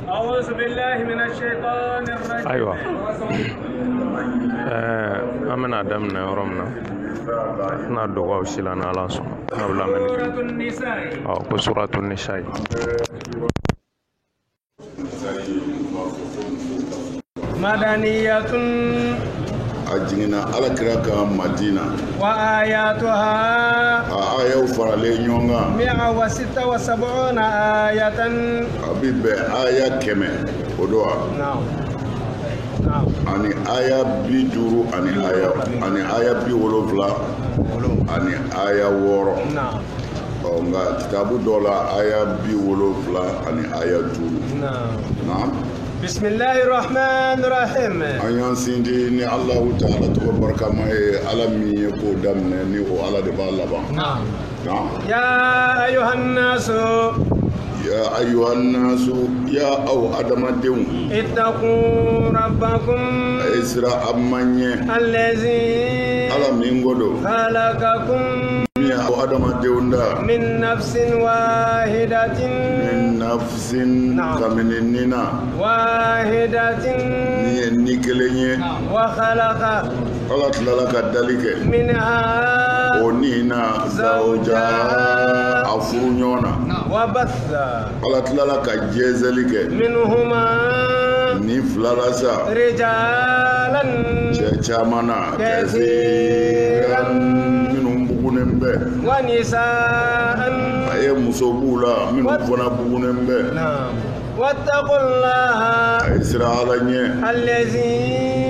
أعوذ بالله من الشيطان الرجيم. أيوة. أمنا دمنا ورمنا نادوا وشيلنا على صنع. سورة النساء. سورة النساء. مدنية. أجينا على كراكا مدينة. وآياتها. آية فرالينيونغا. 176 آية. أبي بآية كم ودوا. نعم. نعم. أني آية بيجورو أني آية بيولوفلا أني آية وورو. نعم. nga kitabu dola aya biwolofla ani aya juru. Naam. Bismillahir Rahmanir Rahim. Ayan sindi ni Allah Ta'ala to baraka mai alami ko damne ni o ala de ba laban. Naam. Naam. Ya ayuhan nasu. Ya ayuhan nasu ya aw adamadew. Ittaqu rabbakum. Isra amanye. Allazi. Alami ngodo. Khalaqakum. Ya aw adamadew nda. Min nafsin wahidatin. Min nafsin kaminina. Wahidatin. Ni kelenye. Wa khalaqa. Allah tilala ka dalike. Minha. Onina zawja afunyona. Wa batha. Allah tilala ka jezelike. Minhuma. Ni flalasa. Rijalan. Chechamana. Kesiran. Minum bukunembe. Wa nisaan. Aye musobula. Minum fana bukunembe. Naam. Wattaqullaha. Aisra alanye. Allazi.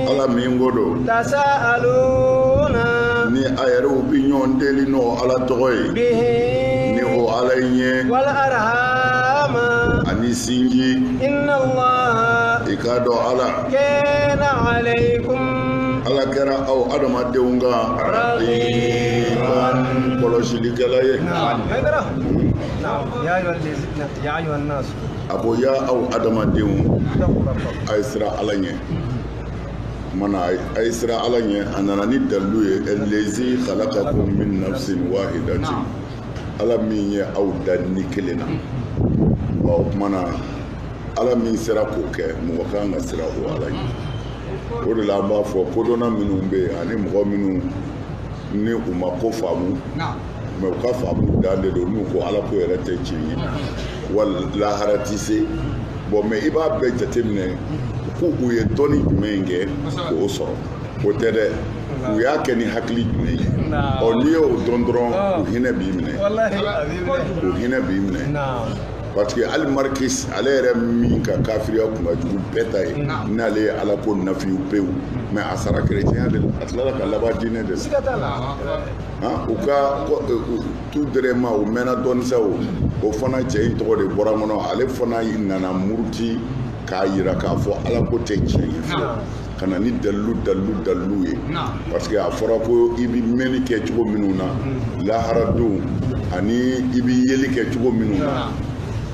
Ala mingodo. Tasaaluna. Ni ayere opinion deli no ala togoy. Bihi. Ni o ala nye. Wal arhama. Ani sinji. Inna Allah. Ikado ala. Kana alaykum. Ala kera aw adama deunga. Raqiban. Koloshili kalaye. Naam. Naam. Ya ayuhan nas. Abo ya aw adama deun. Aisra alanye. Mana Aisra alanye anana ni daluye allazi khalaqakum min nafsin wahidatin. Ala min ya aw danni kelena. Wa mana ala min sera ko ke mo kan sera o alanye. O de la ba fo ko dona minnu be ani mɔgɔ minnu ni u ma ko faamu mais u ka faamu dande do n'u ko ala ko yɛrɛ tɛ tiɲɛ ye wala lahara ti se bon mais i b'a bɛɛ jateminɛ ko u ye dɔnni jumɛn kɛ k'o sɔrɔ o tɛ dɛ u y'a kɛ ni hakili jumɛn ye ɔ n'i y'o dɔn dɔrɔn u hinɛ b'i minɛ u hinɛ b'i minɛ parce que ali Marcus ale yɛrɛ min ka kafiriya kun ka jugu bɛɛ ta ye n'ale ye ala ko nafiyu pewu mais a sara chrétien de la a tilala ka laban diinɛ de la u ka tu dɛrɛma o mɛnna dɔɔni sa o fana cɛ in tɔgɔ de bɔra kɔnɔ ale fana nana muruti k'a yira k'a fɔ ala ko tɛ tiɲɛ ye fiyewu ka na ni dalilu ye parce que a fɔra ko i bɛ mɛnni kɛ cogo minnu na lahara don ani i bɛ yeli kɛ cogo minnu na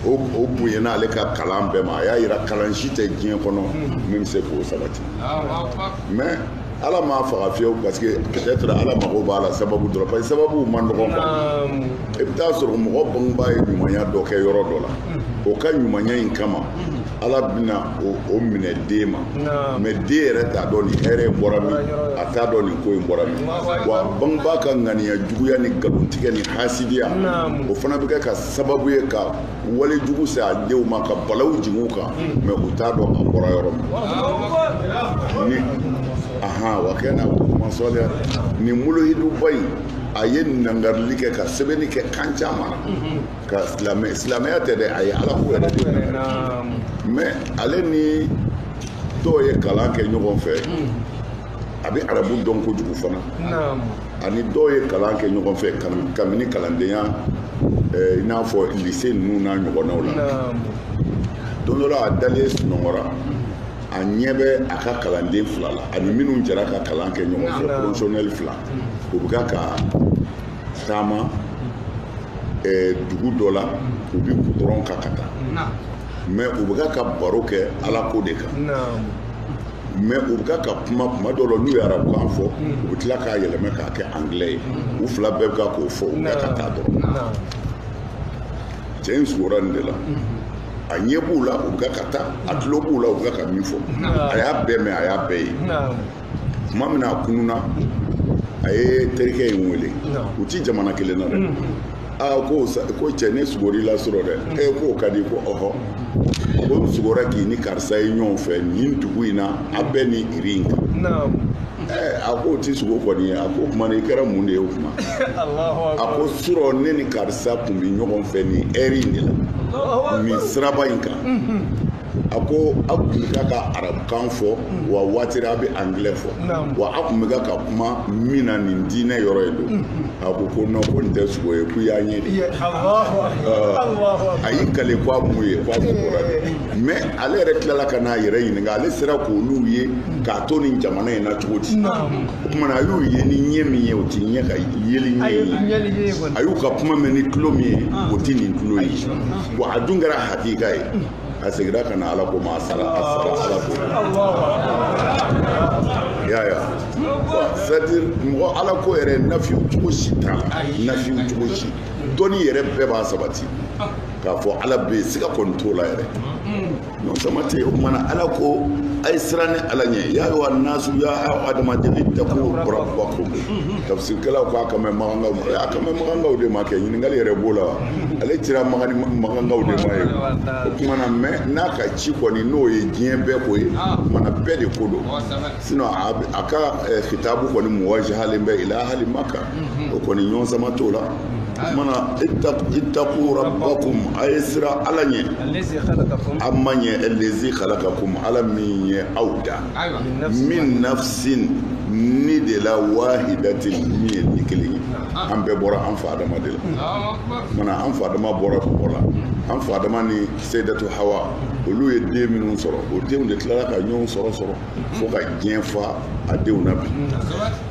o bonyana ale ka kalan bɛɛ ma a y'a yira kalan si tɛ diɲɛ kɔnɔ min bɛ se k'o sabati mais ala m'a faga fiyewu parce que peut-être ala mago b'a la sababu dɔrɔn parce que sababu man nɔgɔn quoi i bɛ taa sɔrɔ mɔgɔ bangebaa ye ɲumanya dɔ kɛ yɔrɔ dɔ la o ka ɲumanya in kama ala bɛna o minɛ den ma mais den yɛrɛ t'a dɔn nin hɛrɛ in bɔra min a t'a dɔn nin ko in bɔra min wa bangebaa ka ŋaniya juguya ni nkalontigɛ ni hasidiya o fana bɛ kɛ ka sababu ye ka wale jugu se a denw ma ka balaw jigin u kan mais u t'a dɔn a bɔra yɔrɔ min wa kɛnɛ kuma sɔliya nin molohiduba in a ye nangarili kɛ ka sɛbɛnni kɛ kan caman ka silamɛya tɛ dɛ a ye ala ko yɛrɛ de nangari mais ale ni dɔw ye kalan kɛ ɲɔgɔn fɛ a bɛ arabu dɔn kojugu fana ani dɔw ye kalan kɛ ɲɔgɔn fɛ kabini kalandenya i n'a fɔ lycée ninnu n'a ɲɔgɔnnaw la don dɔ la a dalen sunɔgɔra a ɲɛ bɛ a ka kalanden fila la ani minnu jɛra ka kalan kɛ ɲɔgɔn fɛ professionnel fila u bɛ ka taama dugu dɔ la u bɛ dɔrɔn ka taa mais u bɛ ka baro kɛ ala ko de kan mais u bɛ ka kuma dɔw la n'u ye arabukan fɔ u bɛ tila k'a yɛlɛmɛ k'a kɛ anglais ye u fila bɛɛ bɛ k'o fɔ u bɛ ka taa dɔrɔn cɛ in sugora nin de la a ɲɛ b'u la u bɛ ka taa a tulo b'u la u bɛ ka min fɔ a y'a bɛɛ mɛn a y'a bɛɛ ye tuma min na a kununa a ye terikɛ in wele u ti jamana kelen na dɛ ko cɛ ne sugori la sɔrɔ dɛ k'o ka di ko ɔhɔ ko sugora k'i ni karisa ye ɲɔgɔn fɛ nin dugu in na a bɛɛ ni iri in kan a ko ti sogo kɔni ye a ko kuma i kɛra mun de ye o kuma a ko surɔ ne ni karisa kun bi ɲɔgɔn fɛ nin ɛri in de la nin siraba in kan a ko a kun bɛ ka arabukan fɔ wa waati a bɛ angilɛ fɔ wa a kun bɛ ka kuma min na nin diinɛ yɔrɔ ye don a ko non ko nin tɛ sogo ye ko y'a ɲɛ de a y'i kale ko a mun ye ko a sogora de mais ale yɛrɛ tilala ka n'a yɛrɛ ɲininka ale sera k'olu ye k'a to nin jamana in na cogo di o kumana a y'u ye ni ɲɛ min ye o ti ɲɛ ka yeli ɲɛ ye a y'u ka kuma mɛn ni tulo min ye o ti nin tulo ye wa a dun kɛra hakika ye a segira ka na ala ko ma a sara ala ko ya c'est-à-dire mɔgɔ ala ko yɛrɛ nafiw cogo si t'a la nafiw cogo si dɔnni yɛrɛ bɛɛ b'a sabati k'a fɔ ala bɛ yen siga kɔni t'o la yɛrɛ non sama tɛ o kumana ala ko a ye siran ni ala ɲɛ y'a wa nasu y'a adamaden tako rabbakum tafsirkɛlaw ko a ka mɛn magangaw ma a ka mɛn magangaw de ma kɛ ɲininkali yɛrɛ b'o la wa ale cira magangaw de ma ye o kumana mɛ n'a ka ci kɔni n'o ye diɲɛ bɛɛ ko ye kumana bɛɛ de ko don sinon a ka kitabu kɔni muwajjahalen bɛ ila hali maka o kɔni ɲɔgɔn sama t'o la mana ittaqu rabbakum a ye siran ala ɲɛ a ma ɲɛ allazi khalaqakum ala min ye aw da min nafsin ni de la wahidatin min ye ni kelen ye an bɛɛ bɔra an fa adama de la mana an fa adama bɔra kɔgɔ la an fa adama ni seydatu hawa olu ye den minnu sɔrɔ o denw de tilala ka ɲɔgɔn sɔrɔ fo ka diɲɛ fa a denw na bi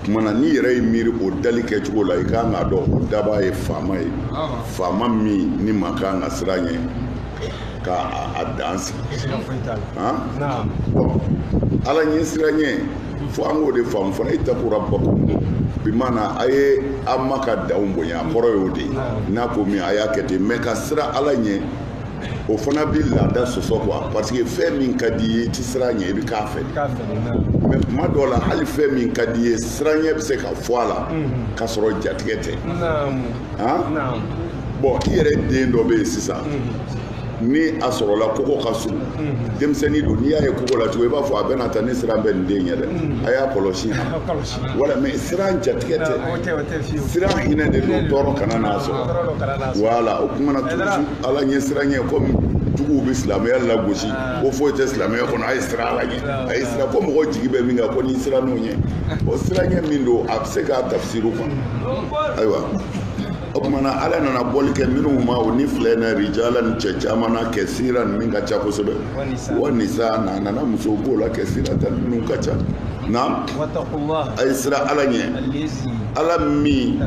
kumana ni yɛrɛ ye miiri o dali kɛcogo la i kan k'a dɔn o daba ye faama ye faama min ni ma kan ka siran ɲɛ k'a dan sigi bon ala ɲɛ siran ɲɛ fo an k'o de faamu fana ittaqu rabbakum bi mana a ye an ma ka danw bonya kɔrɔ y'o de n'a ko min a y'a kɛ ten mɛ ka siran ala ɲɛ o fana bi laada sɔsɔ quoi parce que fɛn min ka di ye i ti siran ɲɛ i bi k'a fɛ mɛ kuma dɔw la hali fɛn min ka di ye siran ɲɛ bɛ se ka fɔ a la k'a sɔrɔ jatigɛ tɛ bon i yɛrɛ den dɔ bɛ yen sisan ni a sɔrɔla kogo ka surun denmisɛnnin don n'i y'a ye kogo la cogo i b'a fɔ a bɛna taa ne siran bɛ nin den ɲɛ dɛ a y'a kɔlɔsi wala mɛ siran jatigɛ tɛ siran hinɛ de don tɔɔrɔ kana n'a sɔrɔ wala o kumana toujours ala ɲɛ siran ɲɛ komi juguw bɛ silamɛya lagosi ko foyi tɛ silamɛya kɔnɔ a ye siran ala ɲɛ a ye siran ko mɔgɔ jigi bɛ min kan ko n'i siran n'o ɲɛ o siran ɲɛ min don a bɛ se k'a tafsiru kɔnɔ ayiwa o kumana ala nana bɔli kɛ minnu ma o ni filɛ na rijala ni cɛ caman na kɛsira ni min ka ca kosɛbɛ wa nisa na nana muso b'o la kɛsira ta minnu ka ca na a ye siran ala ɲɛ ala min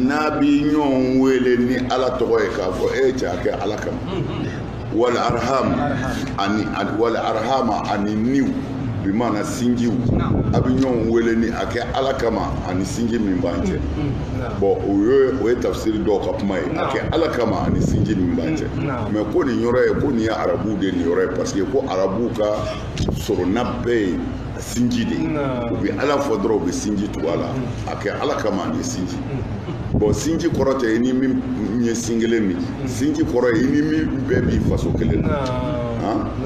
n'a bi ɲɔgɔn wele ni ala tɔgɔ ye k'a fɔ e cɛ a kɛ ala kama wal arhama ani niw bi mana sinjiw a bɛ ɲɔgɔn wele ni a kɛ ala kama ani sinji min b'an cɛ bon o ye tafsiri dɔw ka kuma ye a kɛ ala kama ani sinji min b'an cɛ mɛ ko nin yɔrɔ ye ko nin ye arabuw de nin yɔrɔ ye parce que ko arabuw ka sorona bɛɛ ye sinji de u bɛ ala fɔ dɔrɔn u bɛ sinji tugu a la a kɛ ala kama ani sinji bon sinji kɔrɔ tɛ i ni min ye sin kelen min sinji kɔrɔ ye i ni min bɛɛ b'i faso kelen na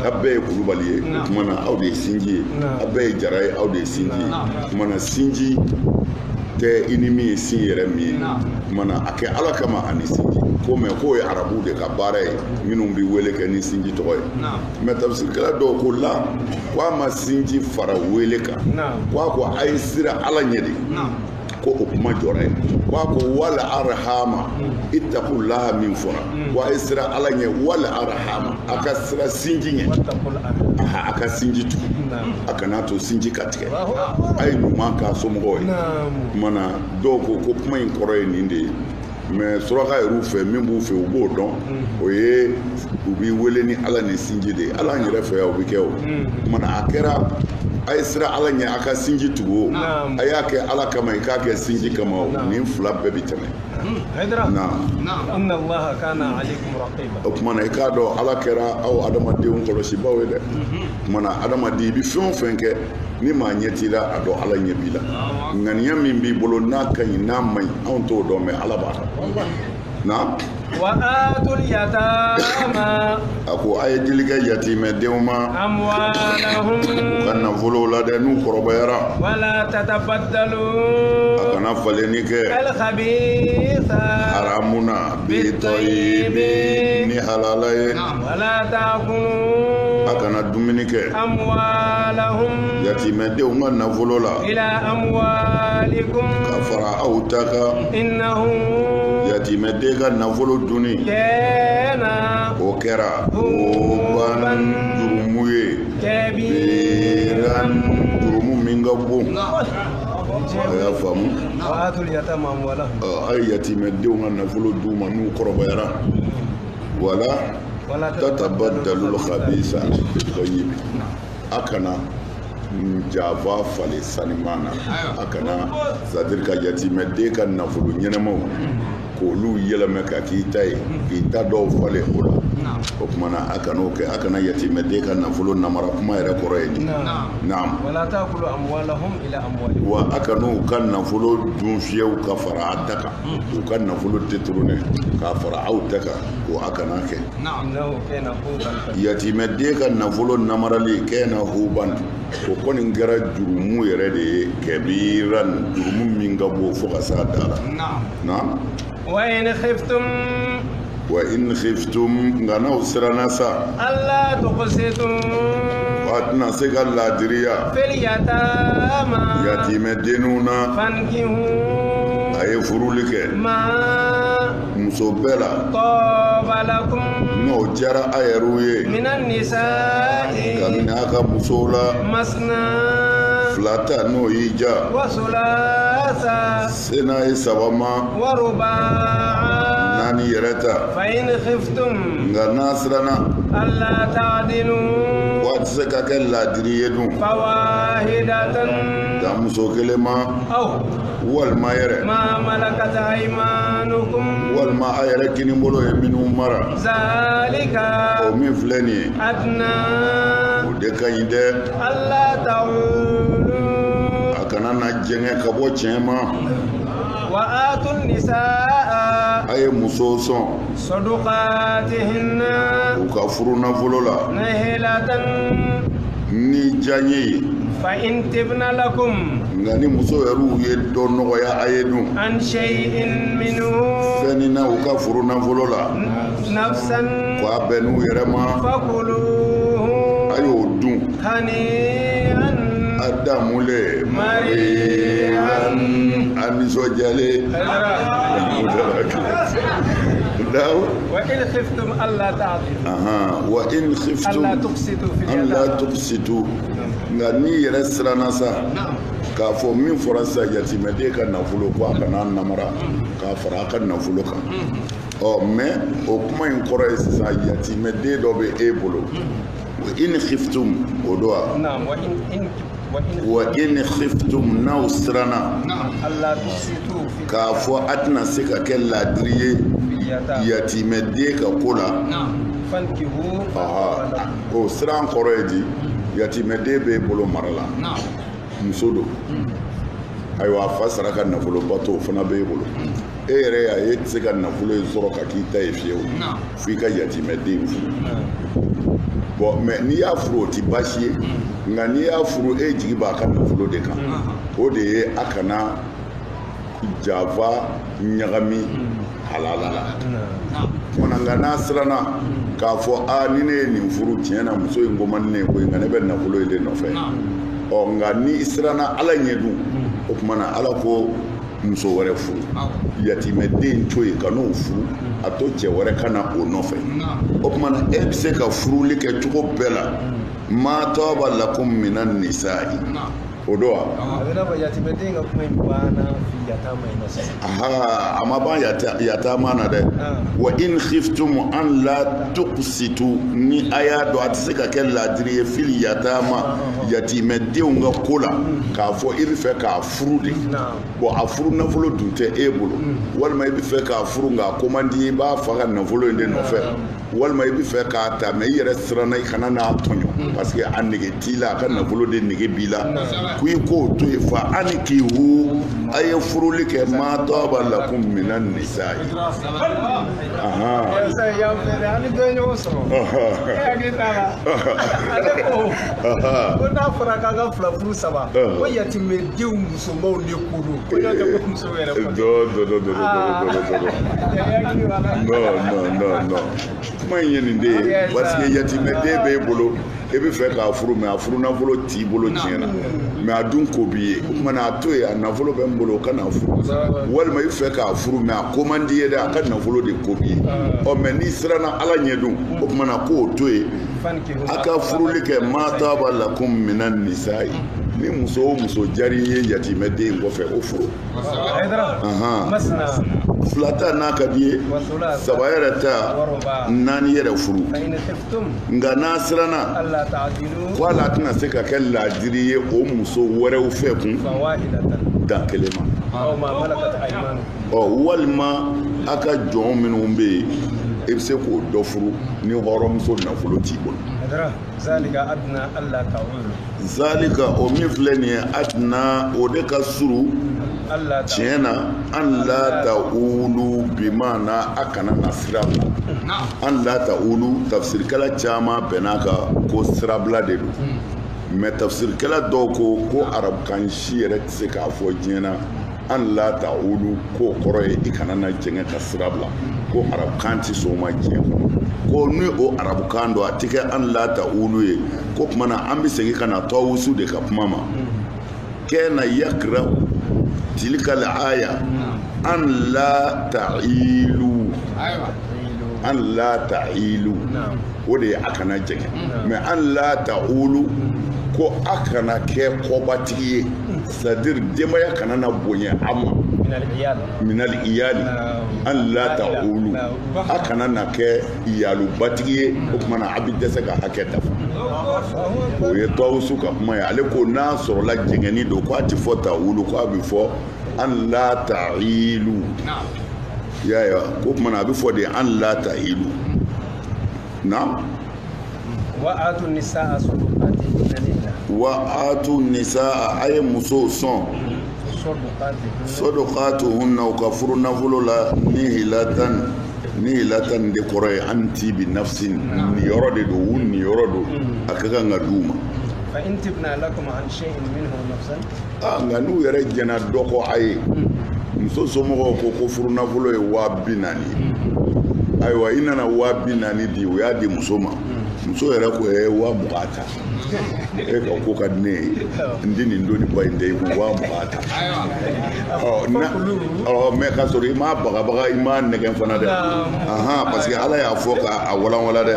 a bɛɛ ye kulubali ye o tuma na aw de ye sinji ye a bɛɛ ye jara ye aw de ye sinji ye o tuma na sinji tɛ i ni min ye sin yɛrɛ min ye o tuma na a kɛ ala kama ani sinji ko mɛ k'o ye arabuw de ka baara ye minnu bɛ wele kɛ ni sinji tɔgɔ ye mɛ tafsirikɛla dɔw ko la ko a ma sinji fara wele kan ko a ye siran ala ɲɛ de ko o kuma jɔra ye ko a ko wala arhama ittaqullaha min fɔra ko a ye siran ala ɲɛ wala arhama a ka siran sinji ɲɛ a ka sinji tugu a kana to sinji ka tigɛ a ye ɲuman k'a somɔgɔw ye kumana dɔw ko kuma in kɔrɔ ye nin de ye mais suraka yɛrɛ fɛ min b'u fɛ u b'o dɔn o ye u b'i wele ni ala ni sinji de ye ala yɛrɛ fɛ yan o bɛ kɛ o kumana a kɛra a ye sira ala ɲɛ a ka sinji tugu o a y'a kɛ ala kama i k'a kɛ sinji kama o nin fila bɛɛ bɛ tɛmɛ o kumana i k'a dɔn ala kɛra aw adamadenw kɔlɔsibaw ye dɛ kumana adamaden i bɛ fɛn o fɛn kɛ ni maa ɲɛ t'i la a dɔn ala ɲɛ b'i la ŋaniya min b'i bolo n'a ka ɲi n'a man ɲi anw t'o dɔn mɛ ala b'a dɔn na وآتوا اليتامى a ko a ye dili kɛ yatimɛdenw ma أموالهم u ka nafolow la dɛ n'u kɔrɔbayara ولا تتبدلوا a kana falenni kɛ الخبيث haramu na bitɔyibi ni halala ye ولا تأكلوا a kana dumuni kɛ أموالهم yatimɛdenw ka nafolo la إلى أموالكم ka fara aw ta kan إنه yatimɛden ka nafolo dunni كان o kɛra oban jurumu ye كبيرا jurumu min ka bon a y'a faamu وآتوا اليتامى أموالهم a ye yatimɛdenw ka nafolo d'u ma n'u kɔrɔbayara wala ولا tatabaddalu al-khabisa bit-tayyib a kana java fale sanima na a kana c'est-à-dire ka yatimɛden ka nafolo ɲɛnamaw k'olu yɛlɛmɛ ka k'i ta ye k'i ta dɔw falen o la o kumana a kana o kɛ a kana yatimɛden ka nafolo namara kuma yɛrɛ kɔrɔ ye nin naam ولا تأكلوا أموالهم إلى أموالكم wa a kana u ka nafolo dun fiyewu ka fara a ta kan u ka nafolo détourné k'a fara aw ta kan o a kana kɛ إنه كان حوبا yatimɛden ka nafolo namarali kɛna huban o kɔni kɛra jurumu yɛrɛ de ye kɛbiran jurumu min ka bon fo ka s'a da la na وإن خفتم wa in khiftum nka n'aw siranna sa ألا تقسطوا a tɛna se ka laadiriya في اليتامى yatimɛdenninw na فانكحوا a ye furuli kɛ ما muso bɛɛ la طاب لكم n'o diyara a yɛrɛw ye من النساء kabini a ka musow la مثنى fila ta n'o y'i ja وثلاثة se n'a ye saba ma ورباعا naani yɛrɛ ta فإن خفتم nka n'a siranna ألا تعدلوا wa a tɛ se ka kɛ laadiri ye dun فواحدة ka muso kelen ma أو walima yɛrɛ ما ملكت أيمانكم walima a yɛrɛ kini bolo ye minnu mara ذلك o min filɛ nin ye أدنى o de ka ɲi dɛ ألا تعولوا a kana na jɛngɛ ka bɔ tiɲɛ ma وآتوا النساء a ye musow sɔn صدقاتهن u ka furu nafolo la نهلة ni diya ye ye فإن تبن لكم nka ni muso yɛrɛw ye dɔ nɔgɔya a ye dun عن شيء منه fɛnni na u ka furu nafolo la نفسا ko a bɛn n'u yɛrɛ ma فكلوه a y'o dun هنيئا a damule mariyan a nisɔndiyalen daw وإن خفتم ألا تعدلوا wa in ألا khiftum تقسطوا في an la اليتامى tuqsitu nka n'i yɛrɛ siranna sa k'a fɔ min fɔra sisan yatimɛden ka nafolo ko a kana namara k'a fara a ka nafolo kan ɔ mɛ o kuma in kɔrɔ ye sisan yatimɛden dɔ bɛ e bolo wa in khiftum o don wa نعم wa in khiftum n'aw siranna ألا تقسطوا في k'a fɔ a tɛna se ka kɛ laadiri ye اليتامى yatimɛden ka ko la فانكحوا aha o siran kɔrɔ ye di yatimɛden b'e bolo mara la muso don ayiwa a fa sara ka nafolo ba to o fana b'e bolo e yɛrɛ y'a ye e tɛ se ka nafolo in sɔrɔ ka k'i ta ye fiyewu f'i ka yatimɛden furu bɔn mɛ n'i y'a furu o ti baasi ye nka n'i y'a furu e jigi b'a ka nafolo de kan o de ye a kana jafa ɲagami halala la kumana nka n'a siranna k'a fɔ a ni ne ye nin furu tiɲɛ na muso in ko man ne ye koyi nka ne bɛ nafolo in de nɔfɛ ɔ nka ni siranna ala ɲɛ dun o kumana ala ko muso wɛrɛ furu yatimɛden to yen ka n'o furu a to cɛ wɛrɛ ka na o nɔfɛ o kumana e bɛ se ka furuli kɛ cogo bɛɛ la ma taba lakum minan nisa'i o do wa abena ba yatimeden ga kuma bana fi yatama ina sai aha amma ban yatama na de wa in khiftum an la tuqsitu ni aya do atisika kel ladiri fil yatama yatimeden ga kola ka fo ibi fe ka furu de bo afuru na folo dunte ebolo walma ibi fe ka furu nga komandi ba faga na folo inde no fe walma ibi fe ka ta me yere sirana kana na tonyo parce que an nege tila kan na folo de nege bila ku ko to fa aniki hu ay furuli ke ma taba lakum minan nisa'i aha sai ya fere ani benyo so ya gitala adeko ko na fara ka ga fla furu saba ko yatimeden muso maw le kuru ko ya ga muso wera ko no kuma yeni de parce que yatimeden be bolo e be fe ka furu me afuru na volo ti bolo tiena me adun ko biye kuma na to ya na volo be mbolo kana furu wal ma fe ka furu me akomandi ye da kan na volo de ko biye o me ni sirana ala nyedun o kuma na ko to e aka furu like mata balakum minan nisa'i ni muso jari ye yatimeden ko fe o furu masna fulata na kadiye sabayara ta nani yere furu nga nasirana Allah ta'dilu wala tana se ka kella diriye o muso wore o fe kun da kelema aw ma malakat ayman walma aka jom minnu be e se ko do furu ni horom so na fulo ti bon zalika adna Allah ta'ulu zalika o mi fleni adna o de ka suru Allah tiena an la ta'ulu bimana akana nasrabla an la ta'ulu tafsir kala chama benaka ko srabla de do mais tafsir kala do ko arab kan shire se ka fo jena an la ta'ulu ko koroye ikana na jenga ka srabla ko arab kan ti so ma jenga ko ni o arab kan do atike an la ta'ulu ye ko kuma na ambi segi kana tawusu de ka mama kana yakra تلك الآية أن لا تعيلوا أن لا تعيلوا ودي أكنا جك ما أن لا تعولوا كو أكنا كي قبتي سدير دما يكنا نبوني أما من الإيال أن لا تعولوا أكنا نكي إيالو باتي وكمنا عبد دسك هكذا oye to suka kuma ya ale ko na soro la jengeni do ko ati fota wulu ko abi fo an la ta'ilu ya ko kuma na abi fo de an la ta'ilu na wa atu nisaa sadaqatihinna wa atu nisaa ay muso son sadaqatuhunna wa kafuruna fulula nihilatan de kore anti bi nafsin ni yorode do wunni yorodo akaga ngaduma fa intibna lakum an shay'in minhu nafsan nganu yere jena doko ay muso somo ko furuna fulo e wabinani aywa inana wabinani di o ya di musoma muso yere ko e wa bukata e ko kadne ndini ndoni boy ndey ko wa bukata me ka sori ma baga ima negen fana de parce que ala ya foka a wala de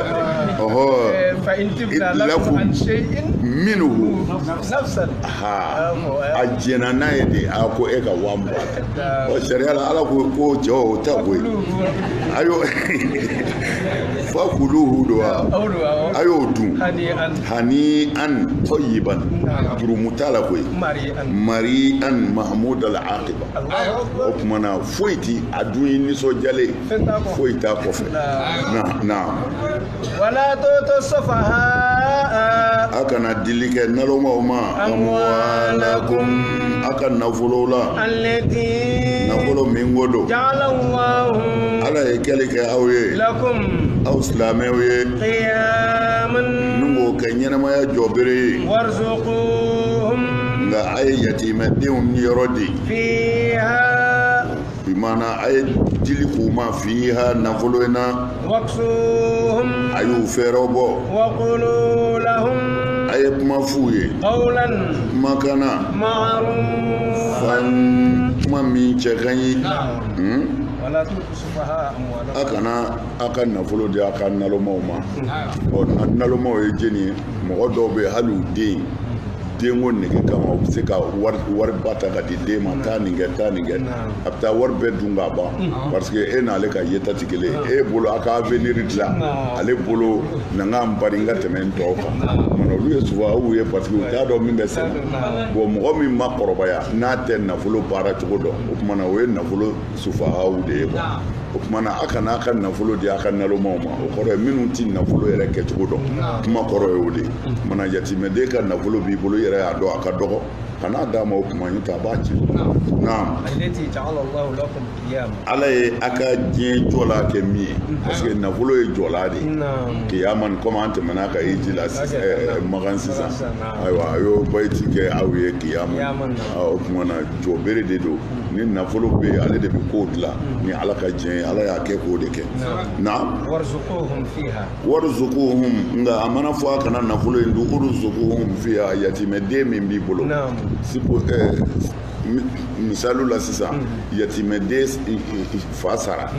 fa intibna lakum an shay'in minhu nafsan ajena naye de ako e ka wa bukata o sharia ala ko jo ta ko ayo fakuluhu do ayo dun hani an tayyiban durumutala koy mari'an mahmud al aqiba o kumana foiti aduyi ni so jale foita ko fe na wala to safaha akana dilike naloma ma amwalakum akan nafulula allati nafulo mingodo ja'ala Allahu ala yekelike awye lakum aw islamewe qiyaman nungo kenyana ma ya jobere warzuquhum nga ay yatimadin yorodi fiha bimana ay diliku ma fiha nafuluna waqsuhum ayu ferobo wa qulu lahum ay kuma fuye qawlan makana ma'rufan mami chekani wala tusufaha amwala akan nafulo de akan nalomo ma o nalomo e jeni mo do be halu din dengo nege kama u bɛ se ka wari ba ta ka di den ma taa nin kɛ taa nin kɛ a bɛ taa wari bɛɛ dun ka ban parce que e n'ale ka yeta tɛ kelen ye e bolo a ka avenir dilan ale bolo na n ka n bari n ka tɛmɛ n tɔw kan olu ye souvent aw ye parce que u t'a dɔn min bɛ sɛnɛ bon mɔgɔ min ma kɔrɔbaya n'a tɛ nafolo baara cogo dɔn o tuma na o ye nafolo sufahaw de ye quoi o tuma na a kana a ka nafolo di a ka nalomaw ma o kɔrɔ ye minnu ti nafolo yɛrɛ kɛcogo dɔn kuma kɔrɔ ye o de ye mana yatimɛden ka nafolo b'i bolo yɛrɛ y'a dɔn a ka dɔgɔ kana d'a ma o kuma ɲi ta a b'a ci naam ala ye a ka diɲɛ jɔla kɛ min ye parce que nafolo ye jɔla de ye kiyama komi an tɛmɛna ka hiji la magan sisan ayiwa a y'o bayiti kɛ aw ye kiyama o tuma na jɔ bere de don ni nafolo bɛ yen ale de bɛ kow dilan ni ala ka diɲɛ ye ala y'a kɛ k'o de kɛ naam warzuquhum nka a mana fɔ a kana nafolo in dun urzuquhum fiha yatimɛden min b'i bolo misalu la sisan yatimɛden fa sara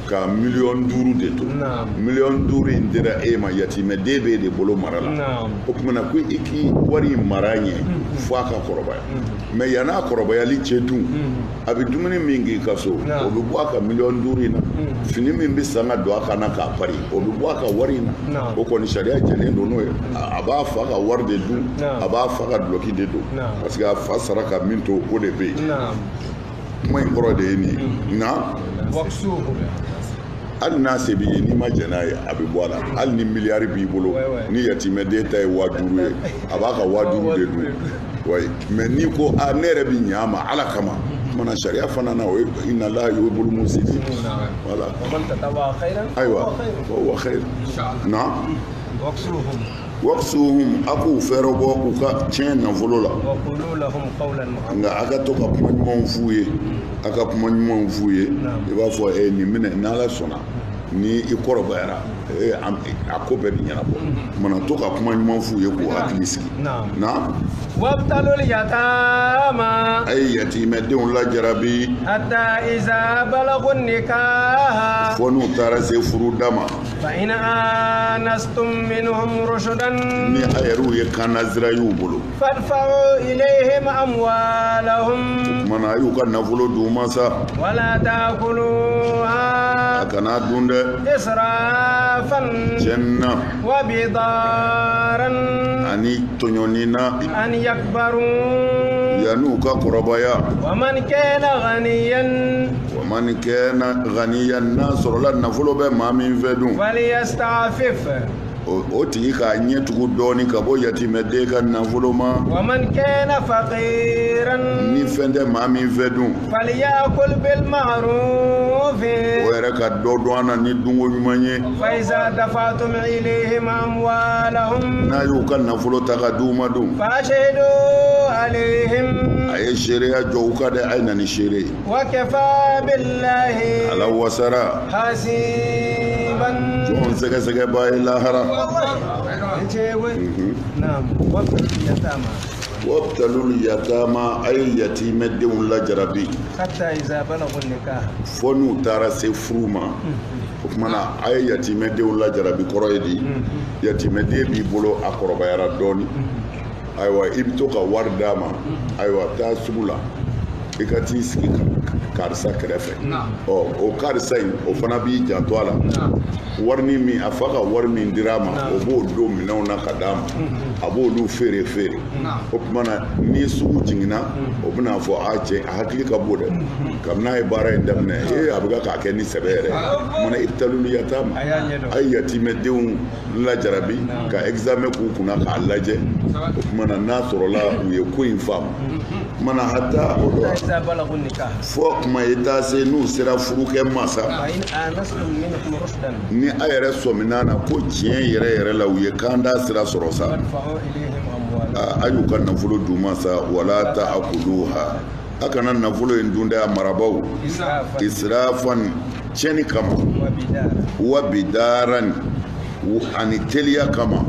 ka 5,000,000 de to 5,000,000 in dira e ma yatimɛden b'e de bolo mara la o tuma na ko i k'i wari mara ɲɛ fo a ka kɔrɔbaya mɛ yan'a kɔrɔbayali cɛ dun a bɛ dumuni min k'i ka so o bɛ bɔ a ka 5,000,000 in na fini min bɛ san ka don a kan na k'a pari o bɛ bɔ a ka wari in na o kɔni sariya jɛlen don n'o ye a b'a fa ka wari de dun a b'a fa ka dulɔki de don parce que a fa sara ka min to o de bɛ yen kuma in kɔrɔ de ye nin ye nka hali n'a se b'i ye n'i ma jɛn n'a ye a bɛ bɔ a la hali ni miliyari b'i bolo ni yatimɛden ta ye 5000 ye a b'a ka 5000 de dun mɛ n'i ko ne yɛrɛ bɛ ɲɛ a ma ala kama mana sariya fana na o ye inna allaha yuhibbul muhsinin voilà ayiwa wa khair na waqsuhum a k'u fɛɛrɛ bɔ u ka tiɲɛ nafolo la nka a ka to ka kuma ɲumanw f'u ye a ka kuma ɲumanw f'u ye i b'a fɔ nin minɛ n'ala sɔnna ni i kɔrɔbayara a ko bɛɛ bɛ ɲɛnabɔ mana to ka kuma ɲuman f'u ye k'u hakili sigi na wabtalul yatama a ye yatimɛdenw lajarabi hatta iza balagun nikaha fo n'u taara se furуда ma fa in anastum minhum rushdan ni a yɛrɛw ye kannazira y'u bolo fadfa'u ilayhim amwalahum mana a y'u ka nafolo d'u ma sa wala ta'kuluha a kana dun dɛ israfan tiɲɛna wa bidaran ani tɔɲɔni na an yakbaru yan'u ka kɔrɔbaya wa man kana ganiyan n'a sɔrɔla nafolo bɛ maa min fɛ dun falyasta'fif o tigi k'a ɲɛ tugu dɔɔni ka bɔ yatimɛden ka nafolo ma wa man kana faqiran ni fɛn tɛ maa min fɛ dun falyakul bil ma'ruf o yɛrɛ ka dɔ dɔn an na ni dunko ɲuman ye fa iza dafatum ilayhim amwalahum n'a y'u ka nafolo ta ka d'u ma dun fashhadu alayhim a ye seereya jɔ u ka dɛ a ye na ni seere ye wa kafa billahi ala wasara hasiban jɔn sɛgɛsɛgɛ b'a ye lahara wabtalul yatama a ye yatimɛdenw lajarabi fo n'u taara se furu ma o tuma na a ye yatimɛdenw lajarabi kɔrɔ ye di yatimɛden b'i bolo a kɔrɔbayara dɔɔni ayiwa i bɛ to ka wari d'a ma ayiwa taa sugu la i ka t'i sigi karisa kɛrɛfɛ o karisa in o fana b'i janto a la wari min a fa ka wari min dir'a ma o b'o don minɛnw na ka d'a ma a b'olu feere feere o tuma na ni sugu jiginna o bɛna fɔ a cɛ a hakili ka bon dɛ kabini a ye baara in daminɛ a bɛ k'a kɛ ni sɛbɛ yɛrɛ mana ibtalul yatama a ye yatimɛdenw lajarabi ka examen k'u kunna k'a lajɛ o tuma na n'a sɔrɔla u ye ko in faamu mana hata o dɔ fɔ kuma ye taa se n'u sera furukɛ masa ni a yɛrɛ sɔmina na ko tiɲɛ yɛrɛ yɛrɛ la u ye kan da sira sɔrɔ sa a y'u ka nafolo d'u ma sa wala ta'kuluha a kana nafolo in dun dɛ a marabaw israfan tiɲɛni kama wa bidaran ani teliya kama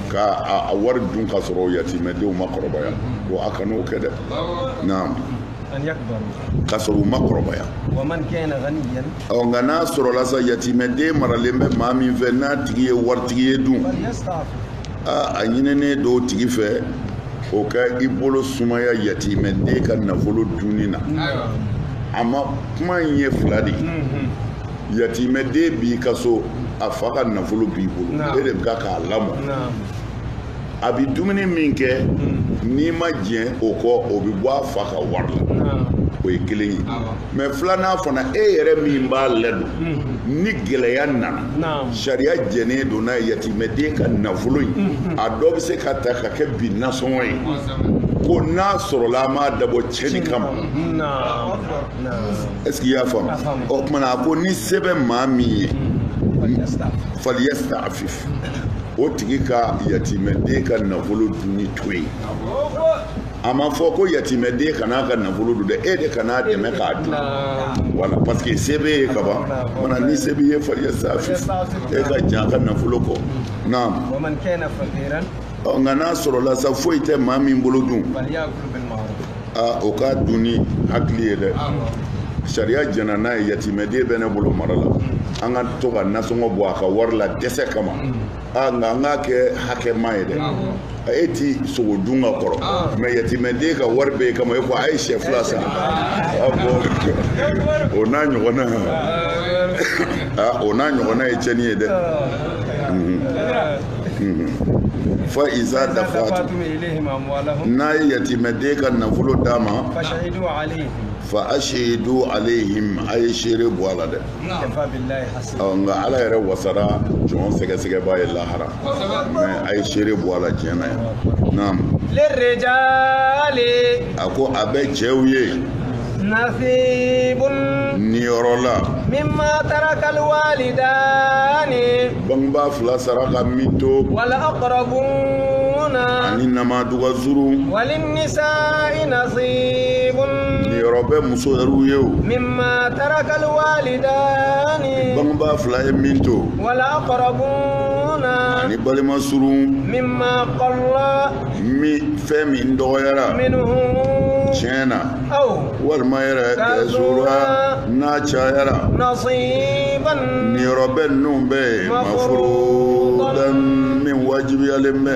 ka a wari dun ka sɔrɔ yatimɛdenw ma kɔrɔbaya ko a kan'o kɛ dɛ naam ka sɔrɔ u ma kɔrɔbaya nka n'a sɔrɔla sa yatimɛden maralen bɛ maa min fɛ n'a tigi ye waritigi ye dun a ɲininen don o tigi fɛ o ka i bolo sumaya yatimɛden ka nafolo dunni na a ma kuma in ye fila de ye yatimɛden b'i ka so a fa ka nafolo b'i bolo e de bɛ k'a lamɔ a bɛ dumuni min kɛ n'i ma diɲɛ o kɔ o bɛ bɔ a fa ka wari la o ye kelen ye mɛ filanan fana e yɛrɛ min b'a ladon ni gɛlɛya nana sariya jɛnen don n'a ye yatimɛden ka nafolo in a dɔ bɛ se ka ta ka kɛ bi nasɔngɔ ye ko n'a sɔrɔla an m'a dabɔ cɛnni kama est-ce que i y'a faamu o kumana a ko ni se bɛ maa min ye faliyasta'fif o tigi ka yatimɛden ka nafolo dunni to yen a ma fɔ ko yatimɛden kan'a ka nafolo dun dɛ e de kan'a dɛmɛ k'a dun wala parce que se b'e ye kaban mana ni se b'i ye faliyasta'fif e ka jan ka nafolo kɔ naam nka n'a sɔrɔla sa foyi tɛ maa min bolo dun o k'a dun ni hakili ye dɛ sariya jɛna n'a ye yatimɛden bɛ ne bolo mara la an ka to ka nasɔngɔ bɔ a ka wari la dɛsɛ kama nka an k'a kɛ hakɛma ye dɛ e ti sogo dun ka kɔrɔ mɛ yatimɛden ka wari bɛ yen kama e ko a ye sɛ fila san o n'a ɲɔgɔnna o n'a ɲɔgɔnna ye tiɲɛni ye dɛ fa iza dafatu n'a ye yatimɛden ka nafolo d'a ma fa ashidu alaihim a ye seere bɔ a la dɛ nka ala yɛrɛ wasara jɔn sɛgɛsɛgɛbaa ye lahara mɛ a ye seere bɔ a la tiɲɛ na yan naam a ko a bɛ cɛw ye niyɔrɔ la mimma taraka alwalidani bangebaa fila saraka min to wala aqrabuna ani namaduga zuru walinnisa'i nasibun niyɔrɔ bɛ muso yɛrɛw ye o mimma taraka alwalidani bangebaa fila ye min to wala aqrabuna ani balima suru mimma qalla fɛn min dɔgɔyara minhu tiɲɛ na walima yɛrɛ kɛsura n'a cayara nasiban niyɔrɔ bɛ ninnu bɛ yen mafurudan min wajibiyalen bɛ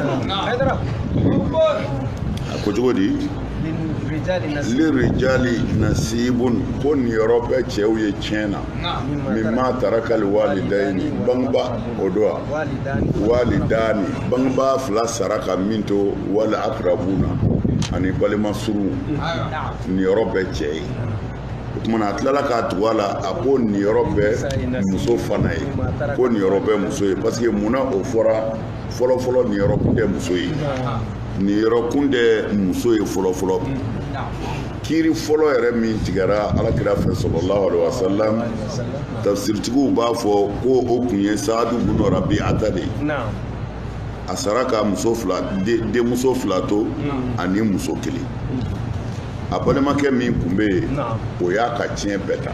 a ko cogo di lirijali nasibun ko niyɔrɔ bɛ cɛw ye tiɲɛ na min ma tarakal walidayni bangeba o do wa walidani bangeba fila sara ka min to wal aqrabuna ani balima suru niyɔrɔ bɛ cɛ ye o tumana a tilala k'a tugu a la a ko niyɔrɔ bɛ muso fana ye ko niyɔrɔ bɛ muso ye parce que munna o fɔra fɔlɔfɔlɔ niyɔrɔ kun tɛ muso ye niyɔrɔ kun tɛ muso ye fɔlɔfɔlɔ kiiri fɔlɔ yɛrɛ min tigɛra alakira fɛ sallallahu alaihi wasallam tafsiritigiw b'a fɔ ko o kun ye Saadu bun Rabi'ata de ye a sara ka muso fila denmuso fila to ani muso kelen a balimakɛ min kun bɛ yen o y'a ka tiɲɛ bɛɛ ta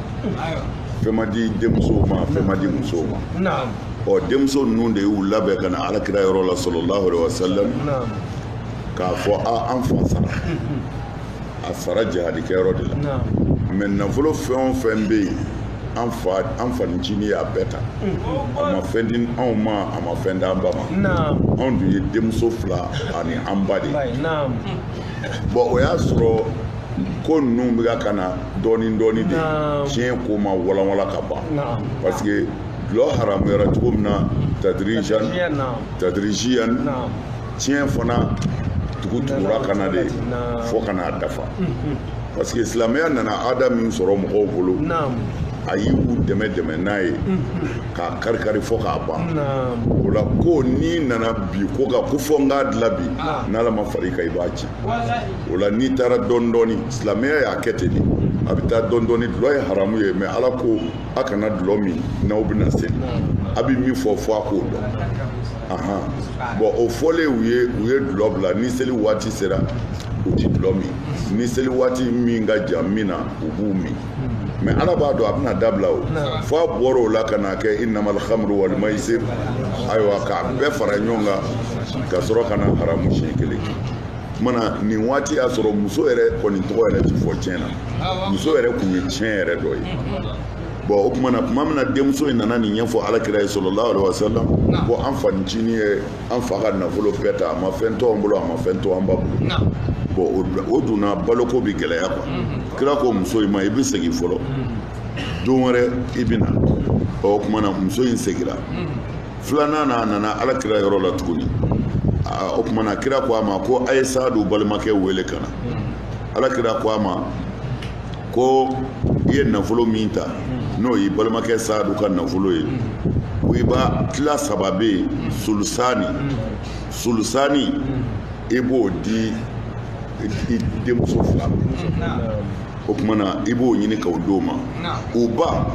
fɛn ma di denmusow ma fɛn ma di musow ma ɔ denmuso ninnu de y'u labɛn ka na alakira yɔrɔ la sallallahu alaihi wasallam k'a fɔ an fa sara a sara jihadikɛyɔrɔ de la mɛ nafolo fɛn o fɛn bɛ yen an fanicinin y'a bɛɛ ta a ma fɛn di anw ma a ma fɛn d'an ba ma anw dun ye denmuso fila ani an ba de bɔn o y'a sɔrɔ ko ninnu bɛ ka na dɔɔni dɔɔni de tiɲɛ ko ma walanwalan ka ban parce que dulɔ haramuyara cogo min na tadirijiyan tiɲɛ fana tugura ka na de fo ka n'a dafa parce que silamɛya nana ada min sɔrɔ mɔgɔw bolo a y'u dɛmɛ n'a ye k'a kari fo k'a ban o la ko n'i nana bi ko ko fɔ n k'a dilan bi n'ala ma far'i kan i b'a ci o la n'i taara dɔɔni dɔɔni silamɛya y'a kɛ ten de a bɛ taa dɔɔni dɔɔni dulɔ ye haramu ye mɛ ala ko a kana dulɔ min n'aw bɛna seli a bɛ min fɔ a k'o dɔn bɔn o fɔlen u ye dulɔ bila ni seli waati sera u ti dulɔ min ni seli waati min ka jan min na u b'u min mɛ ala b'a dɔn a bɛna dabila o fo a bɔra o la ka n'a kɛ innamal khamru wal maisir ayiwa k'a bɛɛ fara ɲɔgɔn kan ka sɔrɔ ka na haramu siɲɛ kelen mana nin waati y'a sɔrɔ muso yɛrɛ kɔni tɔgɔ yɛrɛ ti fɔ tiɲɛ na muso yɛrɛ kun ye tiɲɛ yɛrɛ dɔ ye bon o kuma min na denmuso in nana nin ɲɛfɔ alakira ye sallallahu alaihi wasallam ko an fanicinin ye an fa ka nafolo bɛɛ ta a ma fɛn to an bolo a ma fɛn to an ba bolo bon o donna baloko bi gɛlɛya quoi kira ko muso in ma i bɛ segin fɔlɔ don wɛrɛ i bɛ na o kuma na muso in segira filanan na a nana alakira yɔrɔ la tuguni o kuma na kira ko a ma ko a ye Saadu balimakɛ wele ka na alakira ko a ma ko i ye nafolo min ta n'o ye balimakɛ Saadu ka nafolo ye ko i b'a tila saba bɛ yen sulusani i b'o di i denmuso fila o kuma na i b'o ɲini k'o d'o ma u ba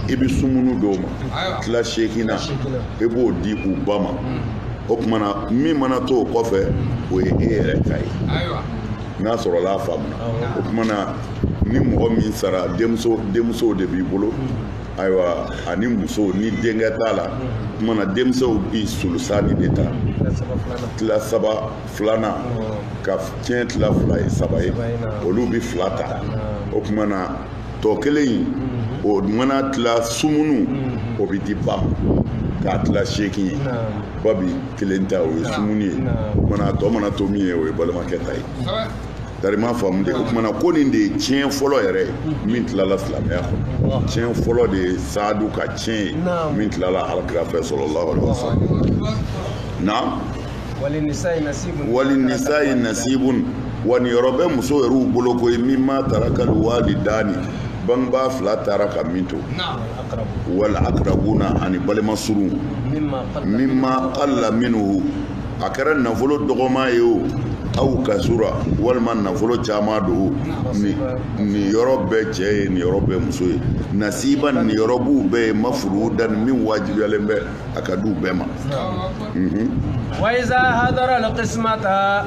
i bɛ sumunu d'o ma tila seegina i b'o di u ba ma o kuma na min mana to o kɔfɛ o ye e yɛrɛ ta ye n'a sɔrɔ la faamuna o kuma na ni mɔgɔ min sara denmuso de b'i bolo ayiwa ani muso ni denkɛ t'a la o kuma na denmusow bi sulusani de ta tila saba filanan ka tiɲɛ tila fila ye saba ye olu bi fila ta o kuma na tɔ kelen in o mana tila sumunu o bi di ba k'a tila seegin ye ba bi kelen ta o ye sumuni ye o kuma na tɔ mana to min ye o ye balimakɛ ta ye dari ma faamu de o kuma na ko nin de ye tiɲɛ fɔlɔ yɛrɛ min tilala silamɛya kɔnɔ tiɲɛ fɔlɔ de ye Saadu ka tiɲɛ ye min tilala alakira fɛ sallallahu alaihi wasallam na walinisa'i nasibun wa ni yɔrɔ bɛ muso yɛrɛw bolo ko ye min ma tarakal walidani bangebaa fila taara ka min to wal aqrabuna ani balima surun mimma qalla minhu a kɛra nafolo dɔgɔma ye o aw kasura walima nafolo caman do ni yɔrɔ bɛɛ cɛ ye ni yɔrɔ bɛɛ muso ye nasiba ni yɔrɔ b'u bɛɛ ye mafuru da ni min wajibiyalen bɛ a ka d'u bɛɛ ma wa iza hadara alqismata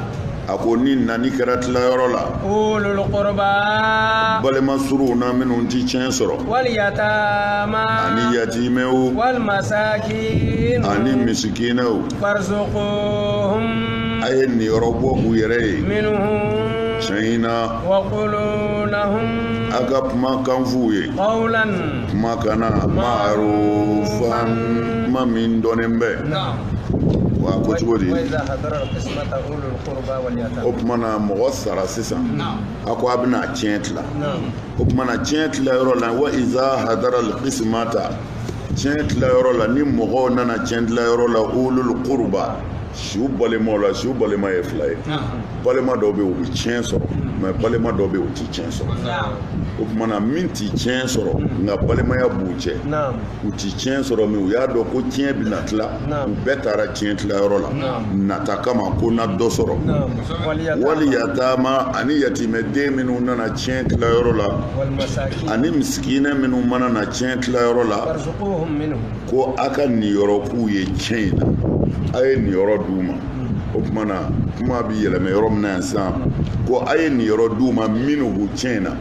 a ko ni nani kɛra tilayɔrɔ la ulul qurba balima suruw na minnu ti tiɲɛ sɔrɔ wal yatama ani yatimɛw wal masakin ani misikinɛw a farzuquhum ye nin yɔrɔ bɔ u yɛrɛ ye minhum tiɲɛ na wa qulu lahum a ka kumakan f'u ye qawlan kumakana ma'rufan kuma min dɔnnen bɛ wa ko cogo di o kuma na mɔgɔ sara sisan a ko a bɛna tiɲɛ tila o kuma na tiɲɛ tilayɔrɔ la wa iza hadara alqismata tiɲɛ tilayɔrɔ la ni mɔgɔw nana tiɲɛ tilayɔrɔ la ulul qurba siw balimaw la siw balima ye fila ye balima dɔw bɛ yen u bɛ tiɲɛ sɔrɔ mɛ balima dɔw bɛ yen u ti tiɲɛ sɔrɔ o kuma na min ti tiɲɛ sɔrɔ nka balimaya b'u cɛ u ti tiɲɛ sɔrɔ mɛ u y'a dɔn ko tiɲɛ bɛna tila u bɛɛ taara tiɲɛ tilayɔrɔ la nata kama ko na dɔ sɔrɔ wali yatama ani yatimɛden minnu nana tiɲɛ tilayɔrɔ la ani misikinɛ minnu mana na tiɲɛ tilayɔrɔ la ko a ka nin yɔrɔ k'u ye tiɲɛ in na a ye nin yɔrɔ d'u ma o kuma na kuma bi yɛlɛmɛ yɔrɔ min na yan sisan ko a ye nin yɔrɔ d'u ma minnu b'u tiɲɛ na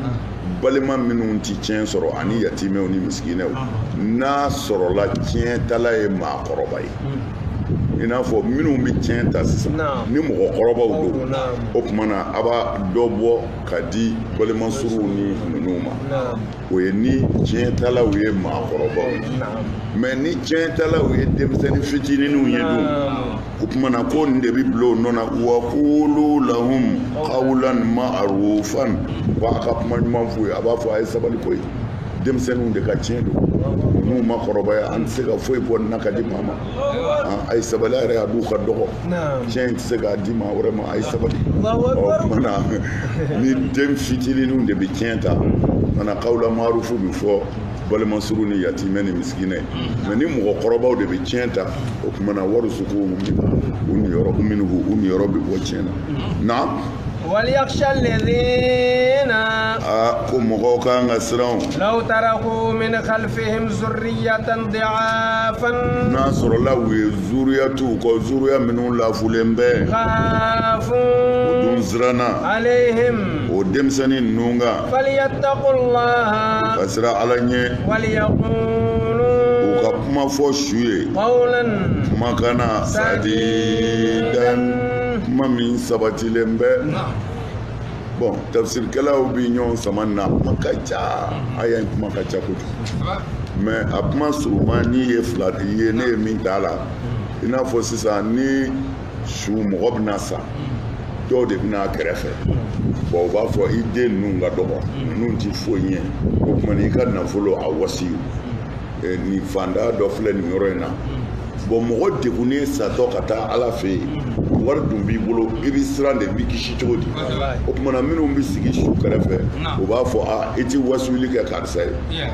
balima minnu ti tiɲɛ sɔrɔ ani yatimɛw ni misikinɛw n'a sɔrɔla tiɲɛ tala ye maakɔrɔba ye i n'a fɔ minnu bɛ tiɲɛ ta sisan ni mɔgɔkɔrɔbaw don o tuma na a b'a dɔ bɔ ka di balima suruw ni ninnu ma o ye ni tiɲɛ talaw ye maakɔrɔbaw ye mɛ ni tiɲɛ talaw ye denmisɛnnin fitininw ye dun o tuma na ko nin de bɛ bila o nɔ na wa qulu lahum qawlan ma'rufan wa a ka kuma ɲuman f'u ye a b'a fɔ a ye sabali ko ye denmisɛnninw de ka tiɲɛ don n'u ma kɔrɔbaya an tɛ se ka foyi bɔ nin na ka di maa ma a ye sabali a yɛrɛ a d'u ka dɔgɔ tiɲɛ in tɛ se k'a di maa wɛrɛ ma a ye sabali ɔ kuma na ni den fitininw de bɛ tiɲɛ ta mana qawlan ma'rufu bɛ fɔ balima suru ni yatimɛ ni misikinɛ mɛ ni mɔgɔkɔrɔbaw de bɛ tiɲɛ ta o kuma na wari sugu u niyɔrɔ bɛ bɔ tiɲɛ na وليخشى الذين ko mɔgɔw kan ka siran لو تركوا من خلفهم ذرية ضعافا n'a sɔrɔla u ye zuriya t'u kɔ zuriya minnu lafulen bɛ خافوا o dun siranna عليهم o denmisɛnnin ninnu kan فليتقوا الله ka siran ala ɲɛ وليقولوا u ka kuma fɔ su ye قولا kumakana sadidan kuma min sabatilen bɛ bon tafsirikɛlaw bi ɲɔgɔn sama na kuma ka ca aya in kuma ka ca kojugu mais a kuma surunma n'i ye fila ye ne ye min t'a la i n'a fɔ sisan ni su mɔgɔ bɛna sa dɔw de bɛna a kɛrɛfɛ bon u b'a fɔ i den ninnu ka dɔgɔ ninnu ti foyi ɲɛ o tuma i ka nafolo a wasi nin fanda dɔ filɛ nin yɔrɔ in na bon mɔgɔ degunnen satɔ ka taa ala fɛ yen wari dun b'i bolo i bɛ siran de b'i kisi cogo di o tumana minnu bɛ sigi su kɛrɛfɛ u b'a fɔ i ti wasuli kɛ karisa ye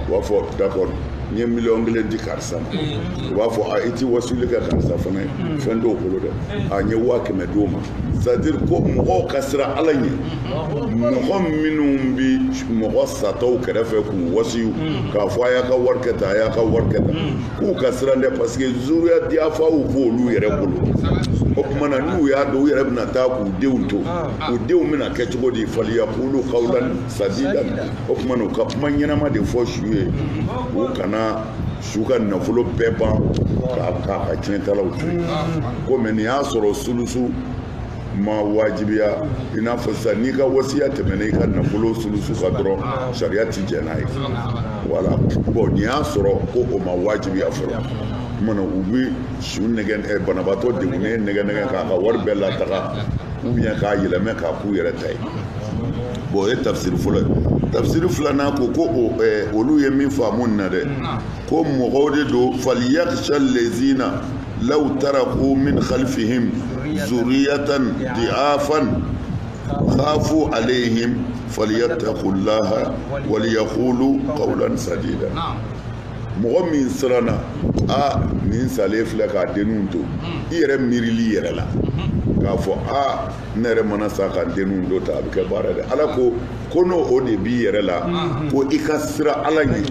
u b'a fɔ d'accord n ye $1,000,000 di karisa ma u b'a fɔ i ti wasuli kɛ karisa fana ye fɛn t'o bolo dɛ n ye $500 d'o ma c'est à dire ko mɔgɔw ka siran ala ɲɛ mɔgɔ minnu bɛ mɔgɔ satɔw kɛrɛfɛ k'u wasi k'a fɔ a y'a ka wari kɛ tan a y'a ka wari kɛ tan k'u ka siran dɛ parce que zuriya diyafaw b'olu yɛrɛ bolo o kumana n'u y'a dɔn u yɛrɛ bɛna taa k'u denw to u denw bɛna kɛ cogo di faliyakulu qawlan sadidan o kumana u ka kuma ɲɛnama de fɔ su ye u kana su ka nafolo bɛɛ ban k'a ka tiɲɛtalaw to ko mɛ nin y'a sɔrɔ sulusu ma wajibiya i n'a fɔ sisan n'i ka wasiya tɛmɛna i ka nafolo sulusu ka dɔrɔn sariya ti jɛn n'a ye voilà bon nin y'a sɔrɔ ko o ma wajibiya fɔlɔ kumana u bɛ su nɛgɛ banabaatɔ degunnen nɛgɛ k'a ka wari bɛɛ lataga ou bien k'a yɛlɛmɛ k'a k'u yɛrɛ ta ye bon o ye tafsiri fɔlɔ ye tafsiri filanan ko olu ye min faamu nin na dɛ ko mɔgɔw de don falyakhsha allazina law taraku min khalfihim zuriyatan di'afan khafu alayhim falyattaqullaha walyaqulu qawlan sadida mɔgɔ min siranna nin salen filɛ k'a denninw to i yɛrɛ miirili yɛrɛ la k'a fɔ ne yɛrɛ mana sa ka denninw to ta a bɛ kɛ baara dɛ ala ko n'o o de b'i yɛrɛ la ko i ka siran ala ɲɛ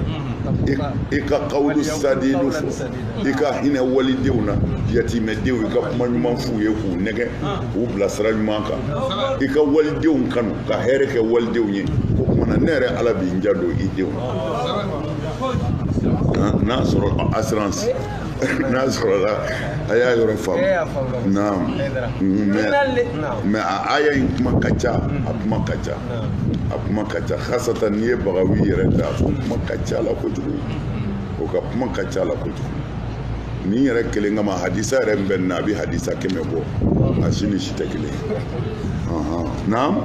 i ka kawulu sadidu fɔ i ka hinɛ walidenw na yatimɛdenw i ka kuma ɲuman f'u ye k'u nɛgɛ k'u bila sira ɲuman kan i ka walidenw kanu ka hɛrɛ kɛ walidenw ye o kumana ne yɛrɛ ala b'i ja don i denw n'a sɔrɔ assurance n'a sɔrɔ la a y'a yɔrɔ faamu naam mais a aya in kuma ka ca a kuma ka ca hasatan n'i ye bagawi yɛrɛ ta a kuma ka ca la kojugu o ka kuma ka ca la kojugu ni yɛrɛ kelen kama hadisa yɛrɛ min bɛ nin na a bɛ hadisa 100 bɔ a si ni si tɛ kelen ye naam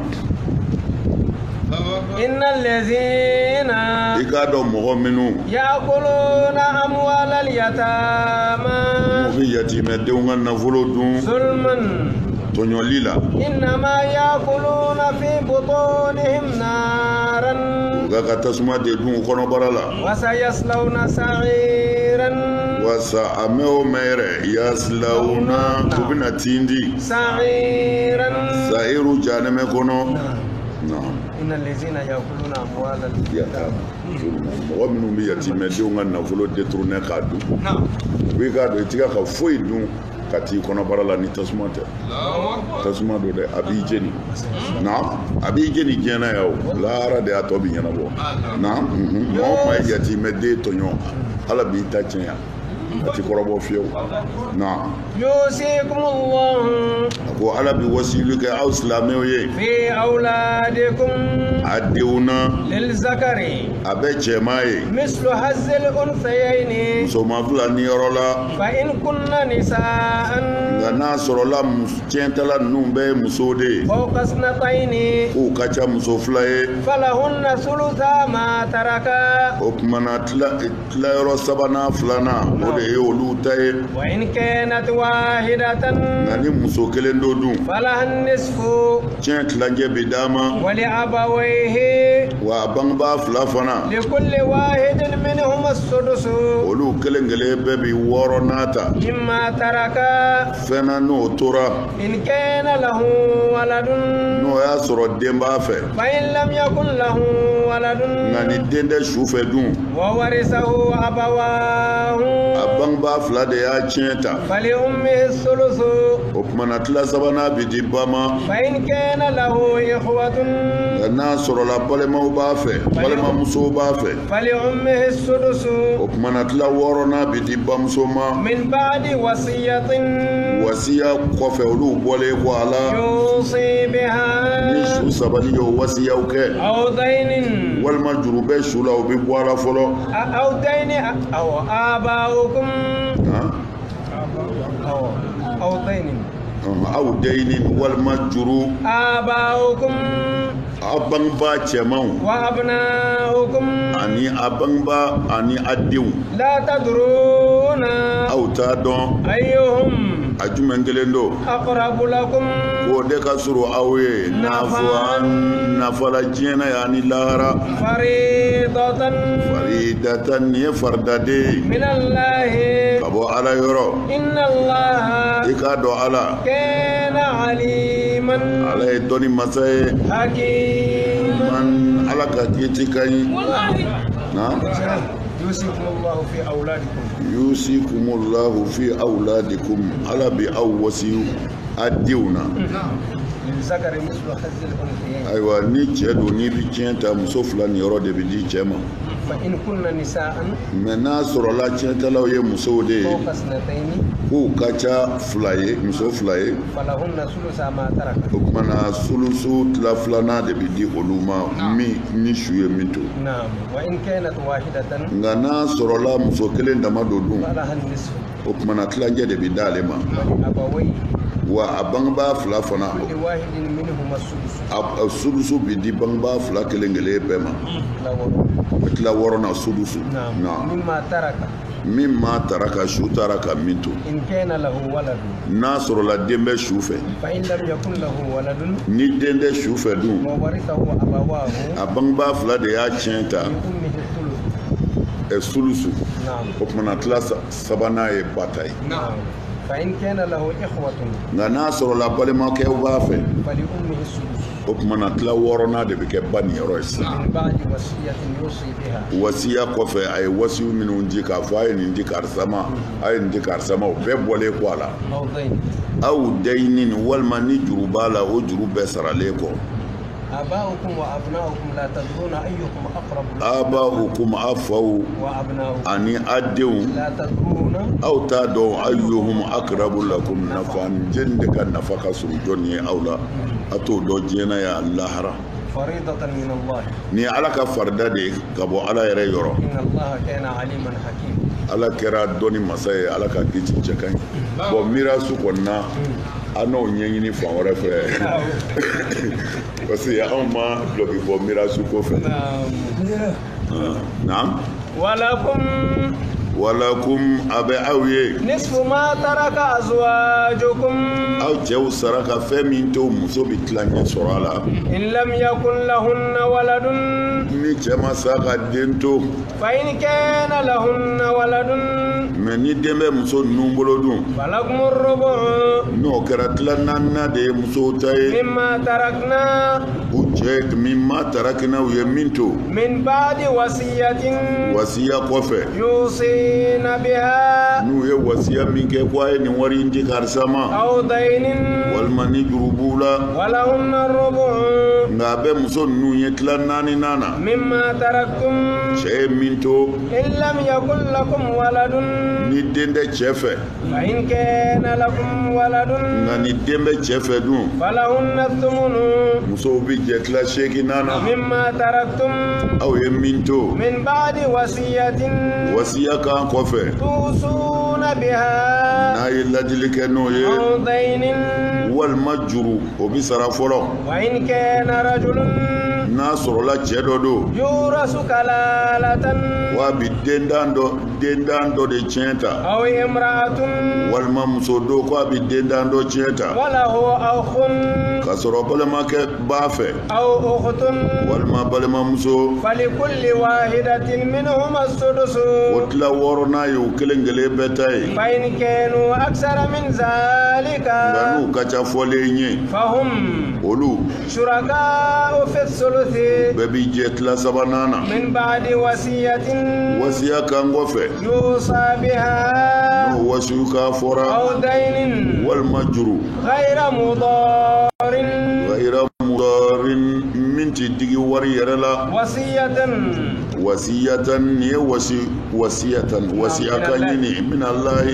innal ladzina i k'a dɔn mɔgɔ minnu ya'kuluna amwalal yatama u bɛ yatimɛdenw ka nafolo dun zulman tɔɲɔli la innama ya'kuluna fi butunihim naran u ka tasuma de dun u kɔnɔbara la wa sayaslawna sa'iran wasa a mɛn o mɛn yɛrɛ yaslawna u bɛna tindi sa'iran sa'iru janɛmɛ kɔnɔ innal ladzina ya'kuluna amwalal yatama mɔgɔ minnu bɛ yatimɛdenw ka nafolo détourner k'a dun u bɛ k'a dɔn i tɛ ka foyi dun ka t'i kɔnɔbara la ni tasuma tɛ tasuma don dɛ a b'i jeni a b'i jeni diɲɛ na yan o lahara de y'a tɔ bɛ ɲɛnabɔ mɔgɔ o maa ye yatimɛden tɔɲɔ ala b'i ta tiɲɛ a ti kɔrɔbɔ fiyewu yusikumullahu a ko ala bɛ wasili kɛ aw silamɛw ye fi awladikum a denw na lil zakari a bɛ cɛman ye mislu hazzil unsayayni musoman fila ni yɔrɔ la fa in kunna nisaan nka n'a sɔrɔla tiɲɛtala ninnu bɛɛ ye musow de ye fawqa snatayni k'u ka ca muso fila ye falahunna sulusa ma taraka o kumana tilayɔrɔ sabanan filanan o de ye olu ta ye wa in kanat wahidatan nka ni muso kelen do dun falahan nisfu tiɲɛ tilancɛ bi d'a ma wa li abawayhi wa a bangebaa fila fana li kulli wahidin minhum as-sudus olu kelen kelen bɛɛ bi wɔɔrɔ n'a ta mimma taraka fɛn na n'o tora in kana lahu waladun n'o y'a sɔrɔ den b'a fɛ fa in lam yakun lahu waladun nka ni den tɛ su fɛ dun wa warisahu abawahu a bangebaa fila de y'a tiɲɛ ta fali ummihi sulusu o kumana tila sabanan bi di ba ma fa in kana lahu ikhwatun nka n'a sɔrɔla balimaw b'a fɛ balimamusow b'a fɛ fali ummihi sudusu o kumana tila wɔɔrɔnan bi di bamuso ma min ba'di wasiyatin wasiya kɔfɛ olu bɔlen kɔ a la يوصي بها ni su saba ni y'o wasiyaw kɛ أو دين walima juru bɛ su la o bɛ bɔ a la fɔlɔ أو دين أو آباؤكم أو دين aw deyini walima juru آباؤكم a bangebaa cɛmanw وأبناؤكم ani a bangebaa ani a denw لا تدرون aw t'a dɔn أيهم a jumɛn kelen don أقرب لكم o de ka surun aw ye n'a fɔ an nafala diɲɛ na yan ni lahara فريضة faridata nin ye faridaden من الله ka bɔ ala yɔrɔ إن الله i k'a dɔn ala كان عليما ala ye dɔnni masa ye حكيما man ala ka kiiti ka ɲi na يوصيكم الله في أولادكم yusikumullahu fi awladikum ala bi aw wasiyu a denw na للذكر مثل حظ الأنثيين ayiwa ni cɛ don n'i bi tiɲɛ ta muso fila ni yɔrɔ de bi di cɛ ma فإن كن نساء mɛ n'a sɔrɔla tiɲɛtalaw ye musow de ye فوق اثنتين k'u ka ca fila ye muso fila ye فلهن ثلث ما ترك o kumana sulusu tila filanan de bi di olu ma min ni su ye min to نعم وإن كانت واحدة nka n'a sɔrɔla muso kelen dama don dun فلها النصف o kumana tilancɛ de bi d'ale ma ولأبويه wa a bangebaa fila fana كل واحد منهما السدس a sulusu bi di bangebaa fila kelen kelen bɛɛ ma o tila wɔɔrɔnan sulusu نعم مما ترك min ma tara ka su taara ka min to إن كان له ولد n'a sɔrɔla den bɛ su fɛ فإن لم يكن له ولد ni den tɛ su fɛ dun وورثه أبواه a bangebaa fila de y'a tiɲɛ ta لأمه الثلث sulusu نعم o kumana tila sabanan ye ba ta ye نعم فإن كان له إخوة nka n'a sɔrɔla balimakɛw b'a fɛ فلأمه السدس o kumana tila wɔɔrɔnan de bɛ kɛ ba nin yɔrɔ ye sisan من بعد وصية يوصي بها wasiya kɔfɛ a ye wasiw minnu di k'a fɔ a ye nin di karisa ma a ye nin di karisa ma o bɛɛ bɔlen kɔ a la أو دين aw dayinin walima ni juru b'a la o juru bɛɛ saralen kɔ آباؤكم وأبناؤكم لا تدرون أيكم أقرب لكم aba'ukum a faw وأبناؤكم ani a denw لا تدرون aw t'a dɔn ayyuhum akrabu lakum nafan jeni de ka nafa ka surun jɔnni ye aw la a t'o dɔn diɲɛna ya lahara فريضة من الله ni ala ka farida de ka bɔ ala yɛrɛ yɔrɔ إن الله كان عليما حكيما ala kɛra dɔnni masa ye ala ka kiti cɛ ka ɲi bɔn mirasu kɔni na an n'o ɲɛɲini fan wɛrɛ fɛ parce que anw ma dɔki bɔ mirasu ko fɛ naam ولكم walakum a bɛ aw ye نصف ما ترك أزواجكم aw cɛw sara ka fɛn min to muso bɛ tilancɛ sɔrɔ a la إن لم يكن لهن ولد ni cɛ ma sa ka den to فإن كان لهن ولد mɛ ni den bɛ muso ninnu bolo dun فلكم الربع n'o kɛra tila naaninan de ye musow ta ye مما تركنا u cɛ min ma tarakina u ye min to من بعد وصية wasiya kɔfɛ يوصين بها n'u ye wasiya min kɛ ko a ye nin wari in di karisa ma أو دين walima ni juru b'u la ولهن الربع nka a bɛ muso ninnu ye tila naaninan na مما تركتم cɛ ye min to إن لم يكن لكم ولد ni den tɛ cɛ fɛ فإن كان لكم ولد nka ni den bɛ cɛ fɛ dun فلهن الثمن musow bi jɛ tila seeginan na مما تركتم aw ye min to من بعد وصية wasiya kan kɔfɛ توصون بها n'a ye ladili kɛ n'o ye أو دين walima juru o bi sara fɔlɔ وإن كان رجل n'a sɔrɔla cɛ dɔ don يورث كلالة wa bi dendan dɔ de tiɲɛ ta أو امرأة walima muso don ko a bi dendan dɔ tiɲɛ ta وله أخ ka sɔrɔ balimakɛ b'a fɛ أو أخت walima balimamuso فلكل واحدة منهما السدس o tila wɔɔrɔnan ye o kelen kelen bɛɛ ta ye فإن كانوا أكثر من ذلك nka n'u ka ca fɔlen ye فهم olu شركاء في الثلث bɛɛ bi jɛ tila sabanan na من بعد وصية wasiya kan kɔfɛ يوصى بها n'o wasiyu ka fɔra أو دين walima juru غير مضار ghayra mudarin min ti digi wari yɛrɛ la وصية wasiyatan ni wasiyatan wasiyakan ni min Allah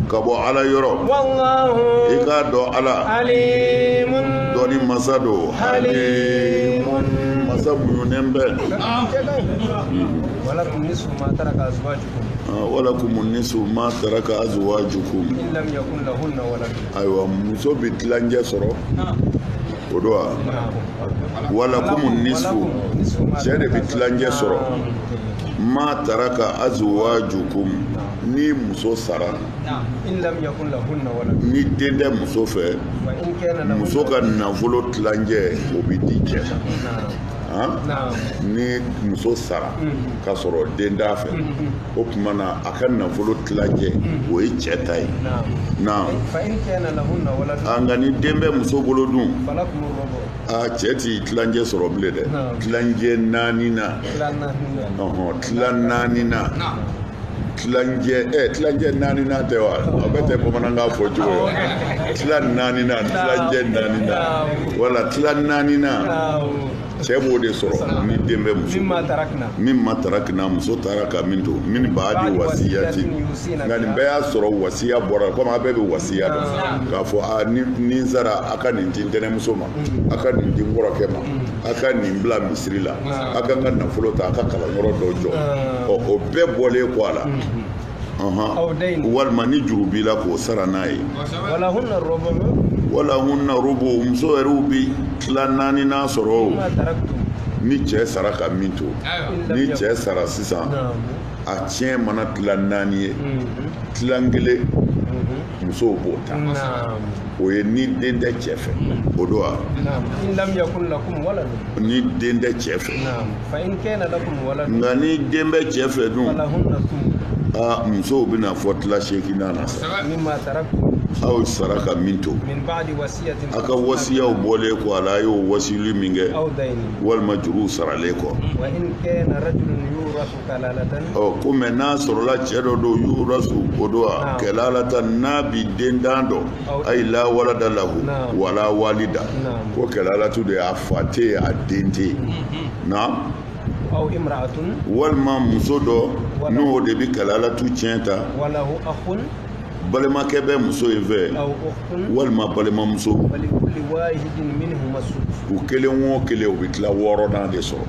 kabo ala yoro wallahu ikado ala alimun doni masado alimun masabu nembe walakum nisfu ma taraka azwajukum ولكم النصف ما ترك أزواجكم إن لم يكن لهن ولد أيوة مسو بتلانجة سرو ودوا ولكم النصف شهد بتلانجة سرو ما ترك أزواجكم ni muso sara in lam yakun lahunna walad ni dende muso fɛ muso ka nafolo tilancɛ o bɛ di cɛ ma ni muso sara ka sɔrɔ den t'a fɛ o tuma na a ka nafolo tilancɛ o ye cɛ ta ye nka ni den bɛ muso bolo dun cɛ ti tilancɛ sɔrɔ bilen dɛ tilancɛ naani na tilan naani na tilancɛ naani na tɛ wa a bɛ tɛ bamanankan fɔ cogo ye tilan naani na tilancɛ naani na wala tilan naani na cɛ b'o de sɔrɔ ni den bɛ muso min ma tarakina muso taara ka min to min b'a di wasiyati nka nin bɛɛ y'a sɔrɔ wasiya bɔra komi a bɛɛ bɛ wasiya dɔn k'a fɔ ni n sara a ka nin di ntɛnɛmuso ma a ka nin di n kɔrɔkɛ ma a ka nin bila misiri la a ka n ka nafolo ta a ka kalanyɔrɔ dɔ jɔ o bɛɛ bɔlen kɔ a la walima ni juru b'i la k'o sara n'a ye wala hunna rubu muso yɛrɛw bi tila naani na sɔrɔ ni cɛ sara ka min to ni cɛ sara sisan a tiɲɛ mana tila naani ye tilan kelen musow b'o ta o ye ni den tɛ cɛ fɛ o don wa ni den tɛ cɛ fɛ nka ni den bɛ cɛ fɛ dun musow bɛna fɔ tila seegina na sa aw sara ka min to a ka wasiyaw bɔlen kɔ a la a y'o wasili min kɛ walima juruw saralen kɔ ko mɛ n'a sɔrɔla cɛ dɔ don yurasu o don wa kɛlalatan n'a bi den dan dɔ ayi la walada lahu wala walida ko kɛlalatu de y'a fa tɛ yen a den tɛ yen na walima muso dɔ n'o de bɛ kɛlalatu tiɲɛ ta balimakɛ bɛ muso in fɛ walima balimamuso u kelen o kelen u bɛ tila wɔɔrɔnan de sɔrɔ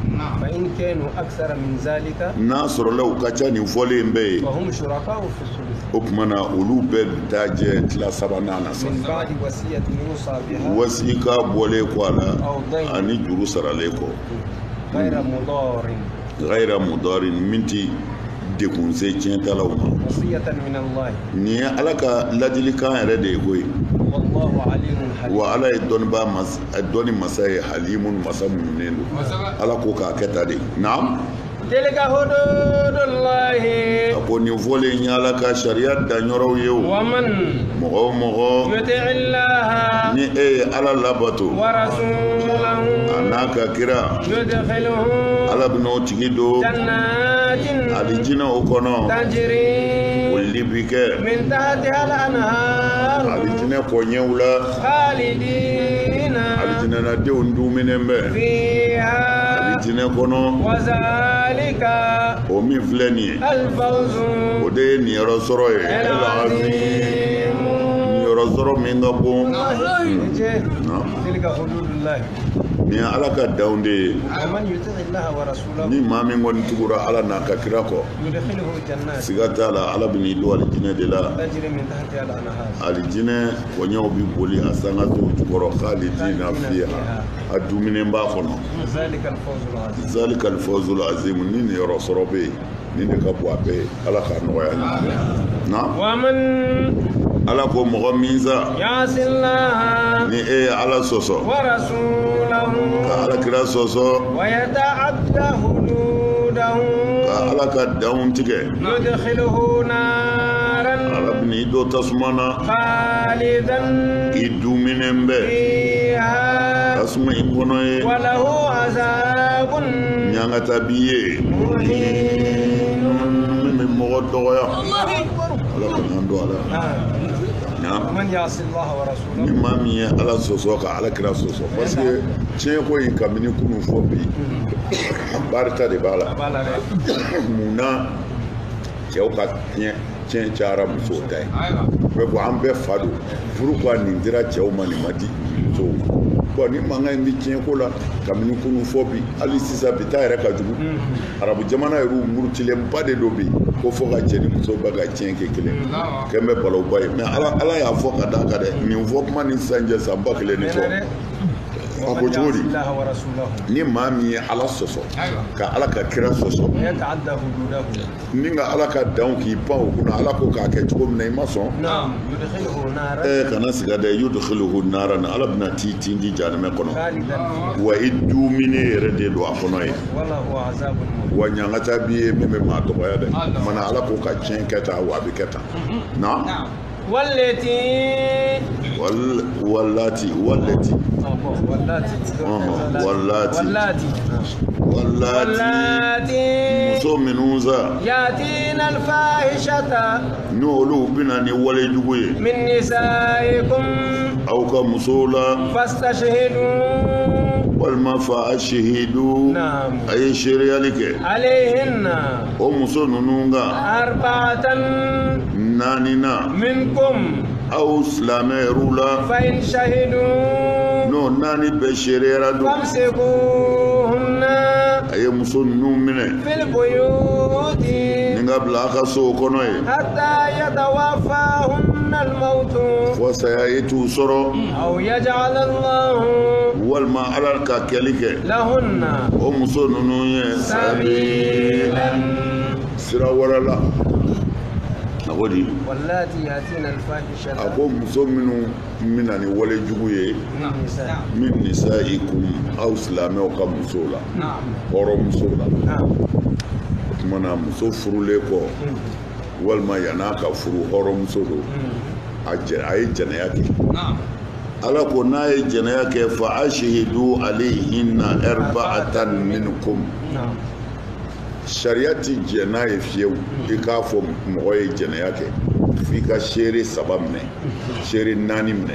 n'a sɔrɔla u ka ca nin fɔlen bɛɛ ye o tuma na olu bɛɛ bɛ taa jɛ tila sabanan na sa wasi ka bɔlen kɔ a la ani juru saralen kɔ ghayra mudarin min tɛ dekun se tiɲɛtalaw ma nin ye ala ka ladilikan yɛrɛ de ye koyi wa ala ye dɔnni masa ye halimun masa muɲunen don ala ko k'a kɛ ta de naam tilka hududullahi a ko nin fɔlen ye ala ka sariya danyɔrɔw ye o mɔgɔ o mɔgɔ ni e ye ala labato a n'a ka kira ala bɛna o tigi don alijinɛw kɔnɔ oli bi kɛ alijinɛ kɔɲɛw la alijinɛnadenw duminen bɛ alijinɛ kɔnɔ o min filɛ nin ye o de ye niyɔrɔ sɔrɔ ye niyɔrɔ sɔrɔ min ka bon nin ye ala ka danw de ye ni maa min kɔni tugura ala n'a ka kira kɔ siga t'a la ala bɛ n'i don alijinɛ de la alijinɛ kɔɲɛw bɛ boli a sanga t'o jukɔrɔ khalidina fiha a duminen b'a kɔnɔ zalikal fawzul azim ni niyɔrɔ sɔrɔ bɛ yen nin de ka bon a bɛɛ ye ala k'a nɔgɔya na ala ko mɔgɔ min sa ni e ye ala sɔsɔ ka ala kira sɔsɔ ka ala ka danw tigɛ ala bɛ n'i don tasuma na i duminen bɛ tasuma in kɔnɔ ye ɲangata b'i ye min bɛ mɔgɔ dɔgɔya ala ka n'an don a la man yasi Allah wa rasulahu ni maa min ye ala sɔsɔ ka ala kira sɔsɔ parce que tiɲɛ ko in kabini kunun fɔ bi barika de b'a la munna cɛw ka tiɲɛ cayara musow ta ye bɛɛ ko an bɛɛ fa don furu ko nin dira cɛw ma nin ma di musow ma bon ni mankan in bɛ tiɲɛ ko la kabini kunun fɔ bi hali sisan bi ta yɛrɛ ka jugu arabu jamana yɛrɛ murutilenba de dɔ bi ko fɔ ka cɛ ni muso ba ka tiɲɛ kɛ kelen k'an bɛ balawba ye mais ala y'a fɔ ka d'a kan dɛ nin fɔ kuma ni sisan cɛ san ba kelen ni kɔ a ko cogo di ni maa min ye ala sɔsɔ ka ala ka kira sɔsɔ ni ka ala ka danw k'i pan o kunna ala ko k'a kɛ cogo min na i ma sɔn kana siga dɛ yudkhiluhu naaran ala bɛna t'i tin di jahanama kɔnɔ wa i duminen yɛrɛ de don a kɔnɔ ye wa ɲankata b'i ye min bɛ maa dɔgɔya dɛ mana ala ko ka tiɲɛ kɛ tan wa a bɛ kɛ tan na wallati muso minnu sa yatina alfahishata n'olu bɛna ni wale jugu ye min nisaikum aw ka musow la fastashhidu walima fa ashhidu a ye seereyali kɛ alayhinna o muso ninnu kan arba'atan naanina minkum aw silamɛ yɛrɛw la fa in shahidu n'o naani bɛɛ seereyara don famsikuhunna a ye muso ninnu minɛ fil buyuti ni ka bila a ka sow kɔnɔ ye hatta yatawaffahunna al-mautu fo saya ye t'u sɔrɔ aw yaj'al Allahu walima ala ka kɛli kɛ lahunna o muso ninnu ye sabilan sira wɛrɛ la a ko di wallati yatina al-fahishata a ko muso minnu mina ni wale jugu ye min nisaikum aw silamɛw ka musow la hɔrɔn musow la o tuma na muso furulen kɔ walima yan'a ka furu hɔrɔn muso don a ye jɛnɛya kɛ ala ko n'a ye jɛnɛya kɛ fa ashhidu alayhinna arba'atan minkum sariya ti jɛ n'a ye fiyewu i k'a fɔ mɔgɔ ye jɛnɛya kɛ f'i ka seere 3 minɛ seere 4 minɛ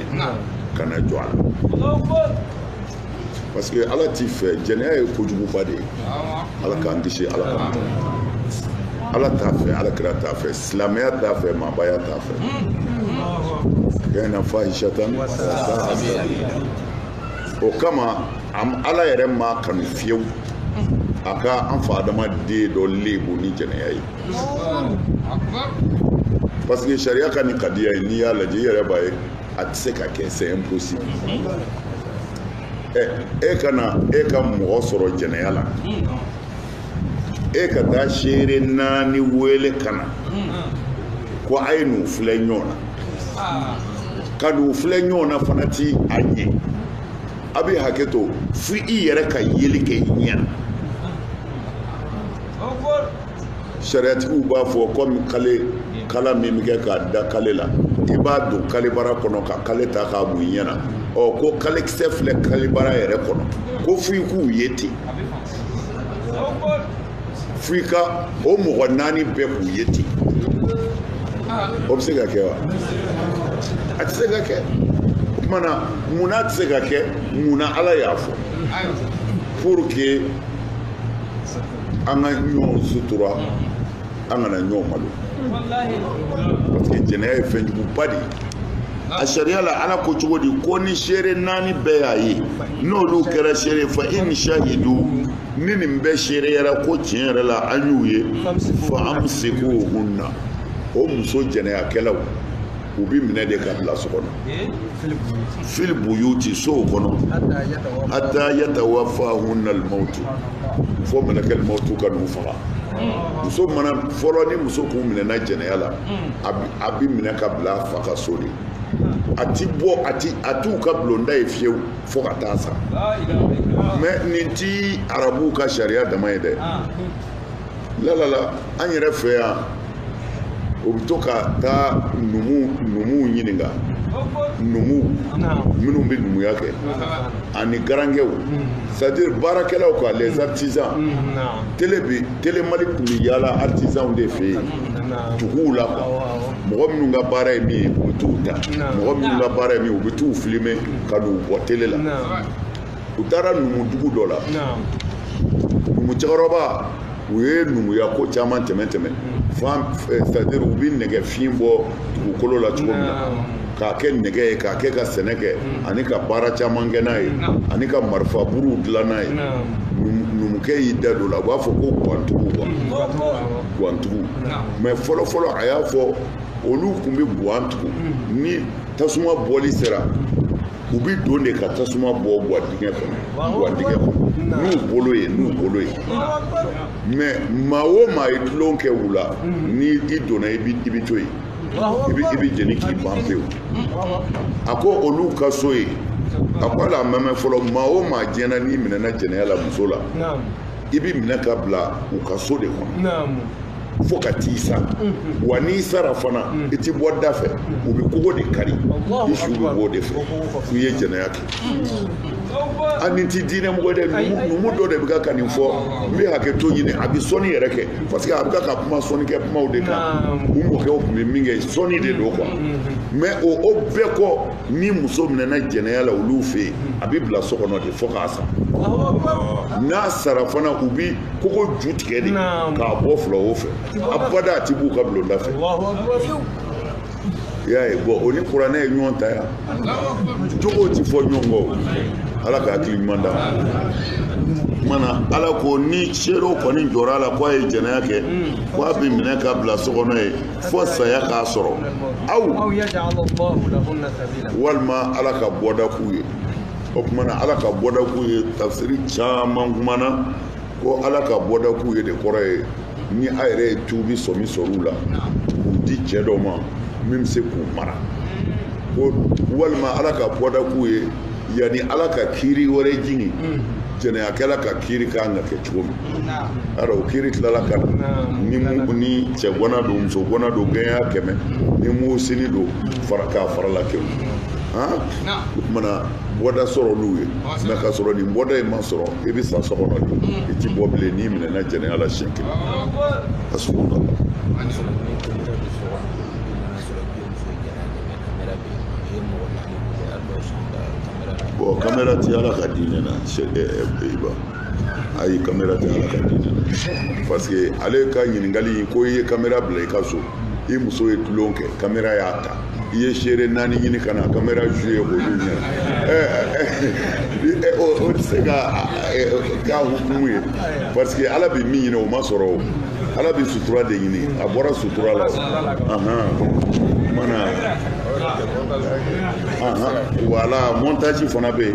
ka na jɔ a la parce que ala t'i fɛ jɛnɛya ye kojuguba de ye ala k'an kisi ala k'an ala t'a fɛ ala kira t'a fɛ silamɛya t'a fɛ maabaya t'a fɛ yana fahishatan o kama ala yɛrɛ ma kanu fiyewu a ka an fa adamaden dɔ lebu ni jɛnɛya ye parce que sariya ka nin kadiya ye n'i y'a lajɛ i yɛrɛ b'a ye a tɛ se ka kɛ c'est impossible e ka mɔgɔ sɔrɔ jɛnɛya la e ka taa seere 4 wele ka na ko a ye n'u filɛ ɲɔgɔn na ka n'u filɛ ɲɔgɔn na fana ti a ɲɛ a bɛ hakɛ to fo i yɛrɛ ka yeli kɛ i ɲɛ na sariyatigiw b'a fɔ komi kala min bɛ kɛ k'a da kale la i b'a don kalebara kɔnɔ ka kale ta k'a mun i ɲɛ na ko kalekisɛ filɛ kalebara yɛrɛ kɔnɔ ko fo i k'u ye ten fo i ka o mɔgɔ 4 bɛɛ k'u ye ten o bɛ se ka kɛ wa a tɛ se ka kɛ o tuma na munna a tɛ se ka kɛ munna ala y'a fɔ pour que an ka ɲɔgɔn sutura an kana ɲɔgɔn malo parce que jɛnɛya ye fɛn juguba de ye a sariya la ala ko cogo di ko ni seere 4 bɛɛ y'a ye n'olu kɛra seere fa in shahidu ni nin bɛɛ seereyara ko tiɲɛ yɛrɛ la an y'u ye fa amsikuhunna o muso jɛnɛyakɛlaw u bi minɛ de ka bila so kɔnɔ fil buyuti sow kɔnɔ hatta yatawaffahunna al-mautu fo malakal mautu ka n'u faga muso mana fɔlɔ ni muso kun minɛna jɛnɛya la a bi minɛ ka bila a fa ka so de a ti bɔ a t'u ka bulonda ye fiyewu fo ka taa sa mais nin ti arabuw ka sariya dama ye dɛ lalala an yɛrɛ fɛ yan o bɛ to ka taa numuw ɲininka numuw minnu bɛ numuya kɛ ani garankɛw c'est à dire baarakɛlaw quoi les artisans télé Mali tun bɛ yaala artisans de fɛ yen duguw la quoi mɔgɔ minnu ka baara ye min ye u bɛ t'u ta mɔgɔ minnu ka baara ye min ye u bɛ t'u filmer ka n'u bɔ télé la u taara numudugu dɔ la numu cɛkɔrɔba u ye numuya ko caman tɛmɛ c'est-à-dire u bɛ nɛgɛ fiin bɔ dugukolo la cogo min na k'a kɛ nɛgɛ ye k'a kɛ ka sɛnɛ kɛ ani ka baara caman kɛ n'a ye ani ka marifa buruw dilan n'a ye numukɛ y'i da don la u b'a fɔ ko guwantugu mais fɔlɔ a y'a fɔ olu tun bɛ guwan tugu ni tasuma bɔli sera u bɛ don de ka tasuma bɔ guwadingɛ kɔnɔ n'u bolo ye mais maa o maa ye tulon kɛ u la ni i donna i bɛ to yen i bɛ jeni k'i ban pewu a ko olu ka so ye a ko ala mɛmɛ fɔlɔ maa o maa diɲɛna n'i minɛna jɛnɛya la muso la i bɛ minɛ ka bila u ka so de kɔnɔ fo ka t'i sa wa n'i sara fana i ti bɔ da fɛ u bɛ kogo de kari i su bɛ b'o de fɛ f'i ye jɛnɛya kɛ ani ti diinɛ mɔgɔ dɛ numu dɔ de bɛ ka nin fɔ n bɛ hakɛto ɲini a bɛ sɔnni yɛrɛ kɛ parce que a bɛ ka kuma sɔnnikɛ kumaw de kan u mɔkɛw tun bɛ min kɛ sɔnni de don quoi mais o bɛɛ kɔ ni muso minɛna jɛnɛya la olu fɛ yen a bɛ bila so kɔnɔ de fo k'a sa n'a sara fana u bɛ kogo ju tigɛ de k'a bɔ fila o fɛ abada a ti b'u ka bulonda fɛ i y'a ye bɔn o ni kuranɛ ye ɲɔgɔn ta yan jogow ti fɔ ɲɔgɔn kɔ ala ka hakili ɲuman d'a ma mana ala ko ni seerew kɔni jɔra a la k'a ye jɛnɛya kɛ k'a bɛ minɛ ka bila so kɔnɔ ye fo saya k'a sɔrɔ walima ala ka bɔda k'u ye o kumana ala ka bɔda k'u ye tafsiri caman kumana ko ala ka bɔda k'u ye de kɔrɔ ye ni a yɛrɛ ye tuubi sɔmi sɔrɔ u la k'u di cɛ dɔ ma min bɛ se k'u mara ko walima ala ka bɔda k'u ye yanni ala ka kiiri wɛrɛ jigin jɛnɛyakɛla ka kiiri kan ka kɛ cogo min ara o kiiri tilala ka na ni cɛ gɔnna don muso gɔnna don gɛnya 100 ni muusini don k'a farala kɛw o kumana bɔda sɔrɔ n'u ye mɛ ka sɔrɔ nin bɔda in ma sɔrɔ i bɛ sa so kɔnɔ de i ti bɔ bilen n'i minɛna jɛnɛya la siɲɛ kelen a sugu dɔ la bon kamera ti ala ka diinɛ na iba ayi kamera ti ala ka diinɛ na parce que ale ka ɲininkali ko i ye kamera bila i ka so i muso ye tulon kɛ kamera y'a ta i ye seere 4 ɲini ka na kamera joué olu ɲɛ o tɛ se k'a hukumu ye parce que ala bɛ min ɲini o ma sɔrɔ o ala bɛ sutura de ɲini a bɔra sutura la mana wala montage fana bɛ yen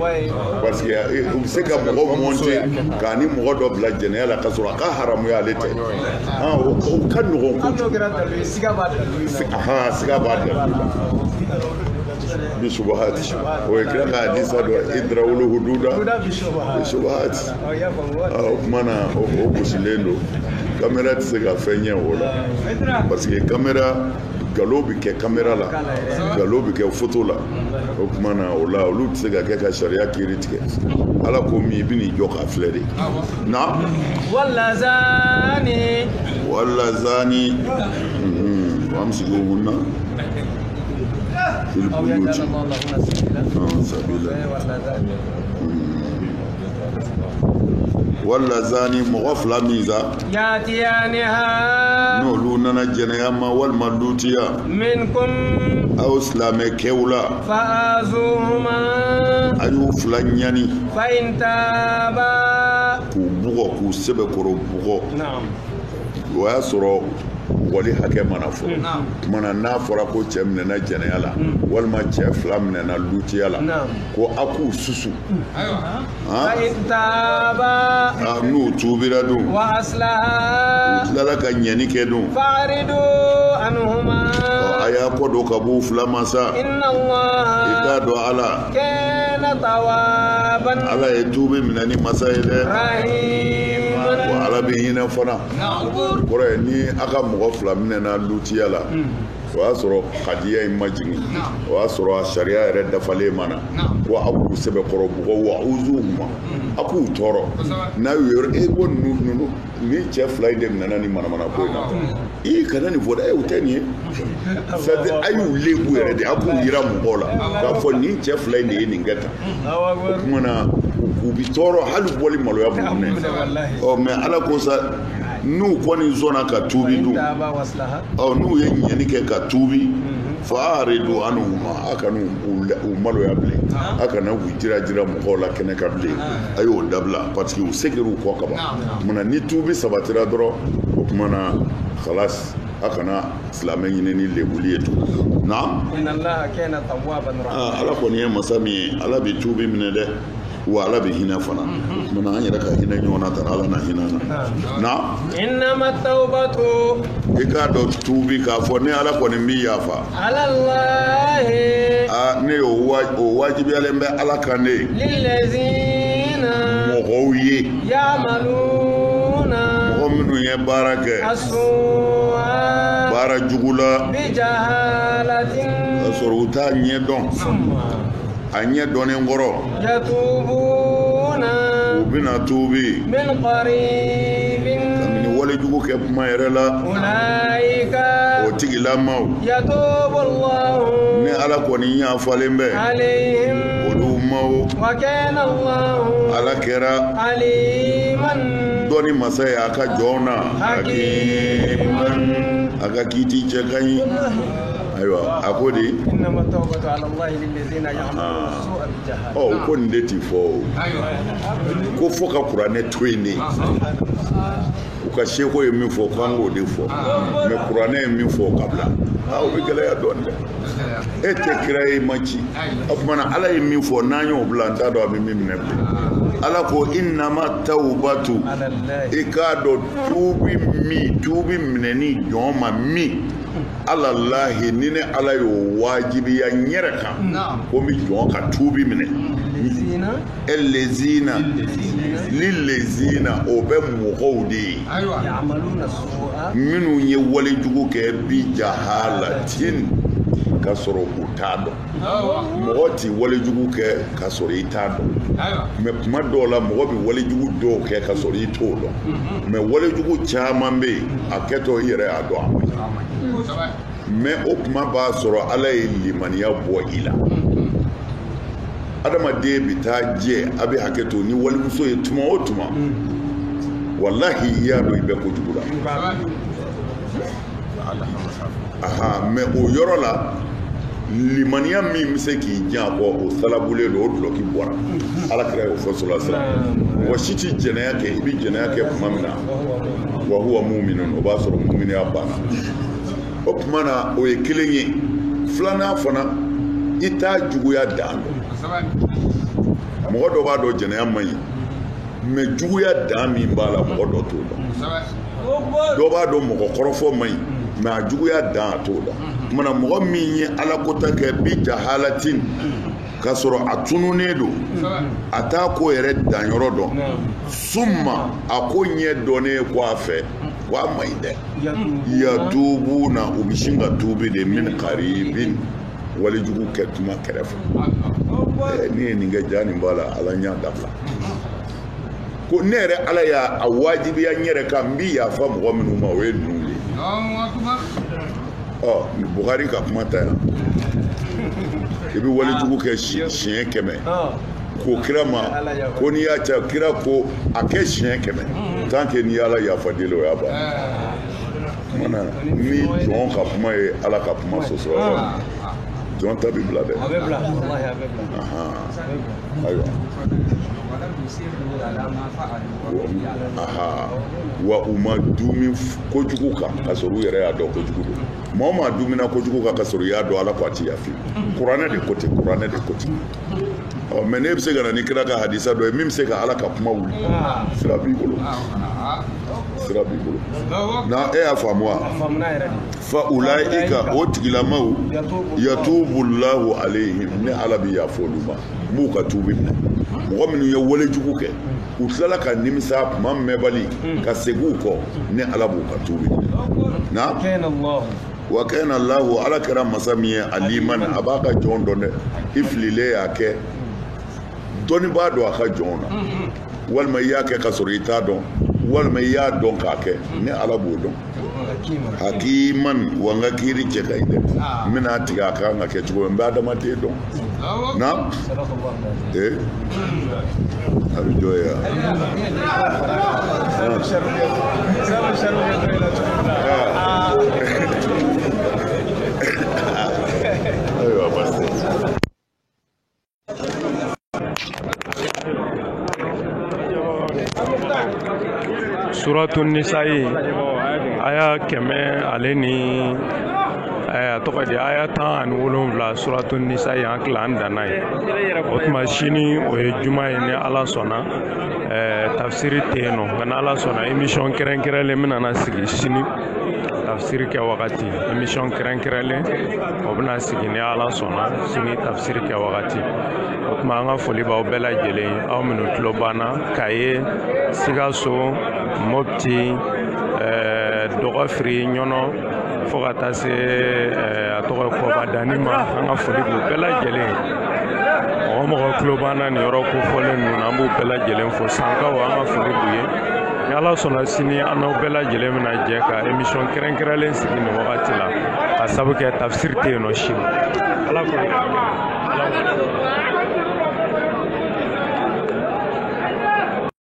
parce que u bɛ se ka mɔgɔ monter k'a ni mɔgɔ dɔ bila jɛnɛya la ka sɔrɔ a ka haramuya ale tɛ o ka nɔgɔn kojugu siga b'a dalu la bishubahati o ye kira ka hadisa dɔ idrawulu hududa bishubahati o kumana o gosilen don kamera tɛ se ka fɛn ɲɛ o la parce que kamera galo bɛ kɛ kamera la galo bɛ kɛ foto la o kumana o la olu tɛ se ka kɛ ka sariya kiiri tigɛ ala ko min i bɛ n'i jɔ k'a filɛ de na wala zani وامسكوهن في البيوت سبيلا ولا زاني مغفلة ميزا ياتيانها نولونا جنياما والملوتيا منكم أو سلامي كولا فآزوهما أيو فلانياني فإن تابا كوبوغو كوسبكورو بوغو نعم ويسرو wali hakɛ mana fɔ mana n'a fɔra ko cɛ minɛna jɛnɛya la walima cɛ fila minɛna lutiya la ko a k'u susu n'u tuubira dun u tilala ka ɲɛni kɛ dun a y'a kɔ don ka b'u fila ma sa i k'a dɔn ala ye tuubi minɛ ni masa ye dɛ wa ala bɛ hinɛ fana kɔrɔ ye ni a ka mɔgɔ fila minɛna lutiya la o y'a sɔrɔ kadiya in ma jigin o y'a sɔrɔ a sariya yɛrɛ dafalen mana ko a k'u sɛbɛkɔrɔ bugɔ wa uzu ma a k'u tɔɔrɔ n'a y'u yɔrɔ ko ninnu ni cɛ fila in de nana ni manamana ko in na kana nin fɔ dɛ o tɛ nin ye c'est à dire a y'u lebu yɛrɛ de a k'u yira mɔgɔw la k'a fɔ nin cɛ fila in de ye nin kɛ tan o tuma na u bi tɔɔrɔ hali bɔli maloya b'u minɛ mɛ ala ko sa n'u kɔni sɔnna ka tuubi dun n'u ye ɲɛni kɛ ka tuubi fa aridu anhuma a kana u maloya bilen a kana u jira mɔgɔw la kɛnɛ kan bilen a y'o dabila parce que u segir'u kɔ kaban kumana ni tuubi sabatira dɔrɔn o kumana khalas a kana silamɛ ɲini ni lebuli ye tun na ala kɔni ye masa min ye ala bɛ tuubi minɛ dɛ wa ala bɛ hinɛ fana mana an yɛrɛ ka hinɛ ɲɔgɔn na tan ala na hinɛ na innama tawbatu i k'a dɔn tuubi k'a fɔ ne ala kɔni b'i yafa alallahi ne o wajibiyalen bɛ ala kan de lillazina mɔgɔw ye ya'maluna mɔgɔ minnu ye baara kɛ as-su'a baara jugu la bi jahalatin k'a sɔrɔ u t'a ɲɛ dɔn a ɲɛ dɔnnen kɔrɔ yatubuna u bɛna tuubi min qaribin kabini walejugu kɛ kuma yɛrɛ la ulaika o tigilamaw yatubu Allahu ni ala kɔni yafalen bɛ alayhim olu maw wa kana Allahu ala kɛra aliman dɔnni masa ye a ka jɔnw na hakiman a ka kiiti cɛ ka ɲi ayiwa a ko de innama tawbatu ala allahi lillazina ya'maluna as-su'a bi jahala o ko nin de ti fɔ o ko fo ka kuranɛ to yen de u ka seko ye min fɔ k'an k'o de fɔ mɛ kuranɛ ye min fɔ ka bila o bɛ gɛlɛya dɔɔni dɛ e tɛ kira ye ma ci o kumana ala ye min fɔ n'an y'o bila n t'a dɔn a bɛ min minɛ bilen ala ko innama tawbatu i k'a dɔn tuubi minɛni jɔn ma min alallahi ni ne ala y'o wajibiya n yɛrɛ kan ko n bɛ jɔn ka tuubi minɛ lezina o bɛ mɔgɔw de ye minnu ye walejugu kɛ bi jahalatin ka sɔrɔ u t'a dɔn mɔgɔ ti walejugu kɛ ka sɔrɔ i t'a dɔn mɛ kuma dɔw la mɔgɔ bɛ walejugu dɔw kɛ ka sɔrɔ i t'o dɔn mɛ walejugu caman bɛ yen a kɛtɔ i yɛrɛ y'a dɔn a ma mɛ o kuma b'a sɔrɔ ala ye limaniya bɔ i la adamaden bɛ taa jɛ a bɛ hakɛ to ni walimuso ye tuma o tuma wallahi i y'a dɔn i bɛ kojugu la mɛ o yɔrɔ la limaniya min bɛ se k'i jan kɔ o salabulen don o duloki bɔra ala kira y'o fɔ sɔrɔ sira wa si ti jɛnɛya kɛ i bɛ jɛnɛya kɛ tuma min na wa huwa mu'minun o b'a sɔrɔ muminiya banna o tuma na o ye kelen ye filanan fana i t'a juguya dan dɔn mɔgɔ dɔ b'a dɔn jɛnɛya man ɲi mɛ juguya dan min b'a la mɔgɔ dɔ t'o dɔn dɔ b'a dɔn mɔgɔ kɔrɔfɔ man ɲi mɛ a juguya dan a t'o dɔn kumana mɔgɔ min ye alakota kɛ bi jahalatin ka sɔrɔ a tununnen don a t'a ko yɛrɛ danyɔrɔ dɔn summa a ko ɲɛ dɔnnen ko a fɛ ko a man ɲi dɛ yatubu na u bɛ sin ka tuubi de min qaribin walijugu kɛ tuma kɛrɛfɛ ni ye nin kɛ ja nin b'a la ala ɲa dabila ko ne yɛrɛ ala y'a wajibiya n yɛrɛ kan n bi yafa mɔgɔ minnu ma o ye ninnu ye Buhari ka kuma ta yan i bɛ walijugu kɛ siɲɛ 100 ko kira ma ko n'i y'a cɛ kira ko a kɛ siɲɛ 100 tant que n'i ala yafa deli o y'a ban mana ni jɔn ka kuma ye ala ka kuma sɔsɔ jɔn ta bɛ bila dɛ ayiwa wa u ma dumi kojugu kan ka sɔrɔ u yɛrɛ y'a dɔn kojugu don maa o maa dumina kojugu kan ka sɔrɔ i y'a dɔn ala ko a ti yafi kuranɛ de ko ten kuranɛ de ko ten mɛ ne bɛ se ka na ni kira ka hadisa dɔ ye min bɛ se ka ala ka kuma wuli sira b'i bolo sira b'i bolo na e y'a faamu wa fa ulayika o tigilamaw yatubullahu alayhim ne ala bɛ yafa olu ma n b'u ka tuubi minɛ mɔgɔ minnu ye walejugu kɛ u tilala ka nimisa tuma mɛnbali ka segin u kɔ ne ala b'u ka tuubi minɛ na wa kana Allahu ala kɛra masa min ye aliman a b'a ka jɔn dɔn dɛ i fililen y'a kɛ dɔnni b'a dɔn a ka jɔn na walima i y'a kɛ ka sɔrɔ i t'a dɔn walima i y'a dɔn k'a kɛ ni ala b'o dɔn hakiman wa n ka kiiri cɛ ka ɲi dɛ n bɛna tigɛ a kan ka kɛ cogo min n bɛ adamaden dɔn na a bɛ jɔ yan ayiwa basi. Suratun Nisa'i aya kɛmɛ ale ni a tɔgɔ di aya 17 Suratun Nisa'i an tila an danna ye o tuma sini o ye juma ye ni ala sɔnna tafsiri tɛ yen nɔ nka ni ala sɔnna émission kɛrɛnkɛrɛnlen min nana sigi sini tafsiri kɛ wagati émission kɛrɛnkɛrɛnlen o bɛna sigi ni ala sɔnna sini tafsiri kɛ wagati o tuma an ka foli b'aw bɛɛ lajɛlen aw minnu tulo banna Kaye Sikaso Mopti Dɔgɔfiri Ɲɔnɔ fo ka taa se a tɔgɔ Kɔbadani ma an ka foli b'u bɛɛ lajɛlen mɔgɔ mɔgɔ tulo banna nin yɔrɔ kofɔlen ninnu an b'u bɛɛ lajɛlen fo Sankaw an ka foli b'u ye ni ala sɔnna sini an n'aw bɛɛ lajɛlen bɛna jɛ ka émission kɛrɛnkɛrɛnlen sigi nin wagati la ka sabu kɛ tafsiri tɛ yen nɔ sini ala ko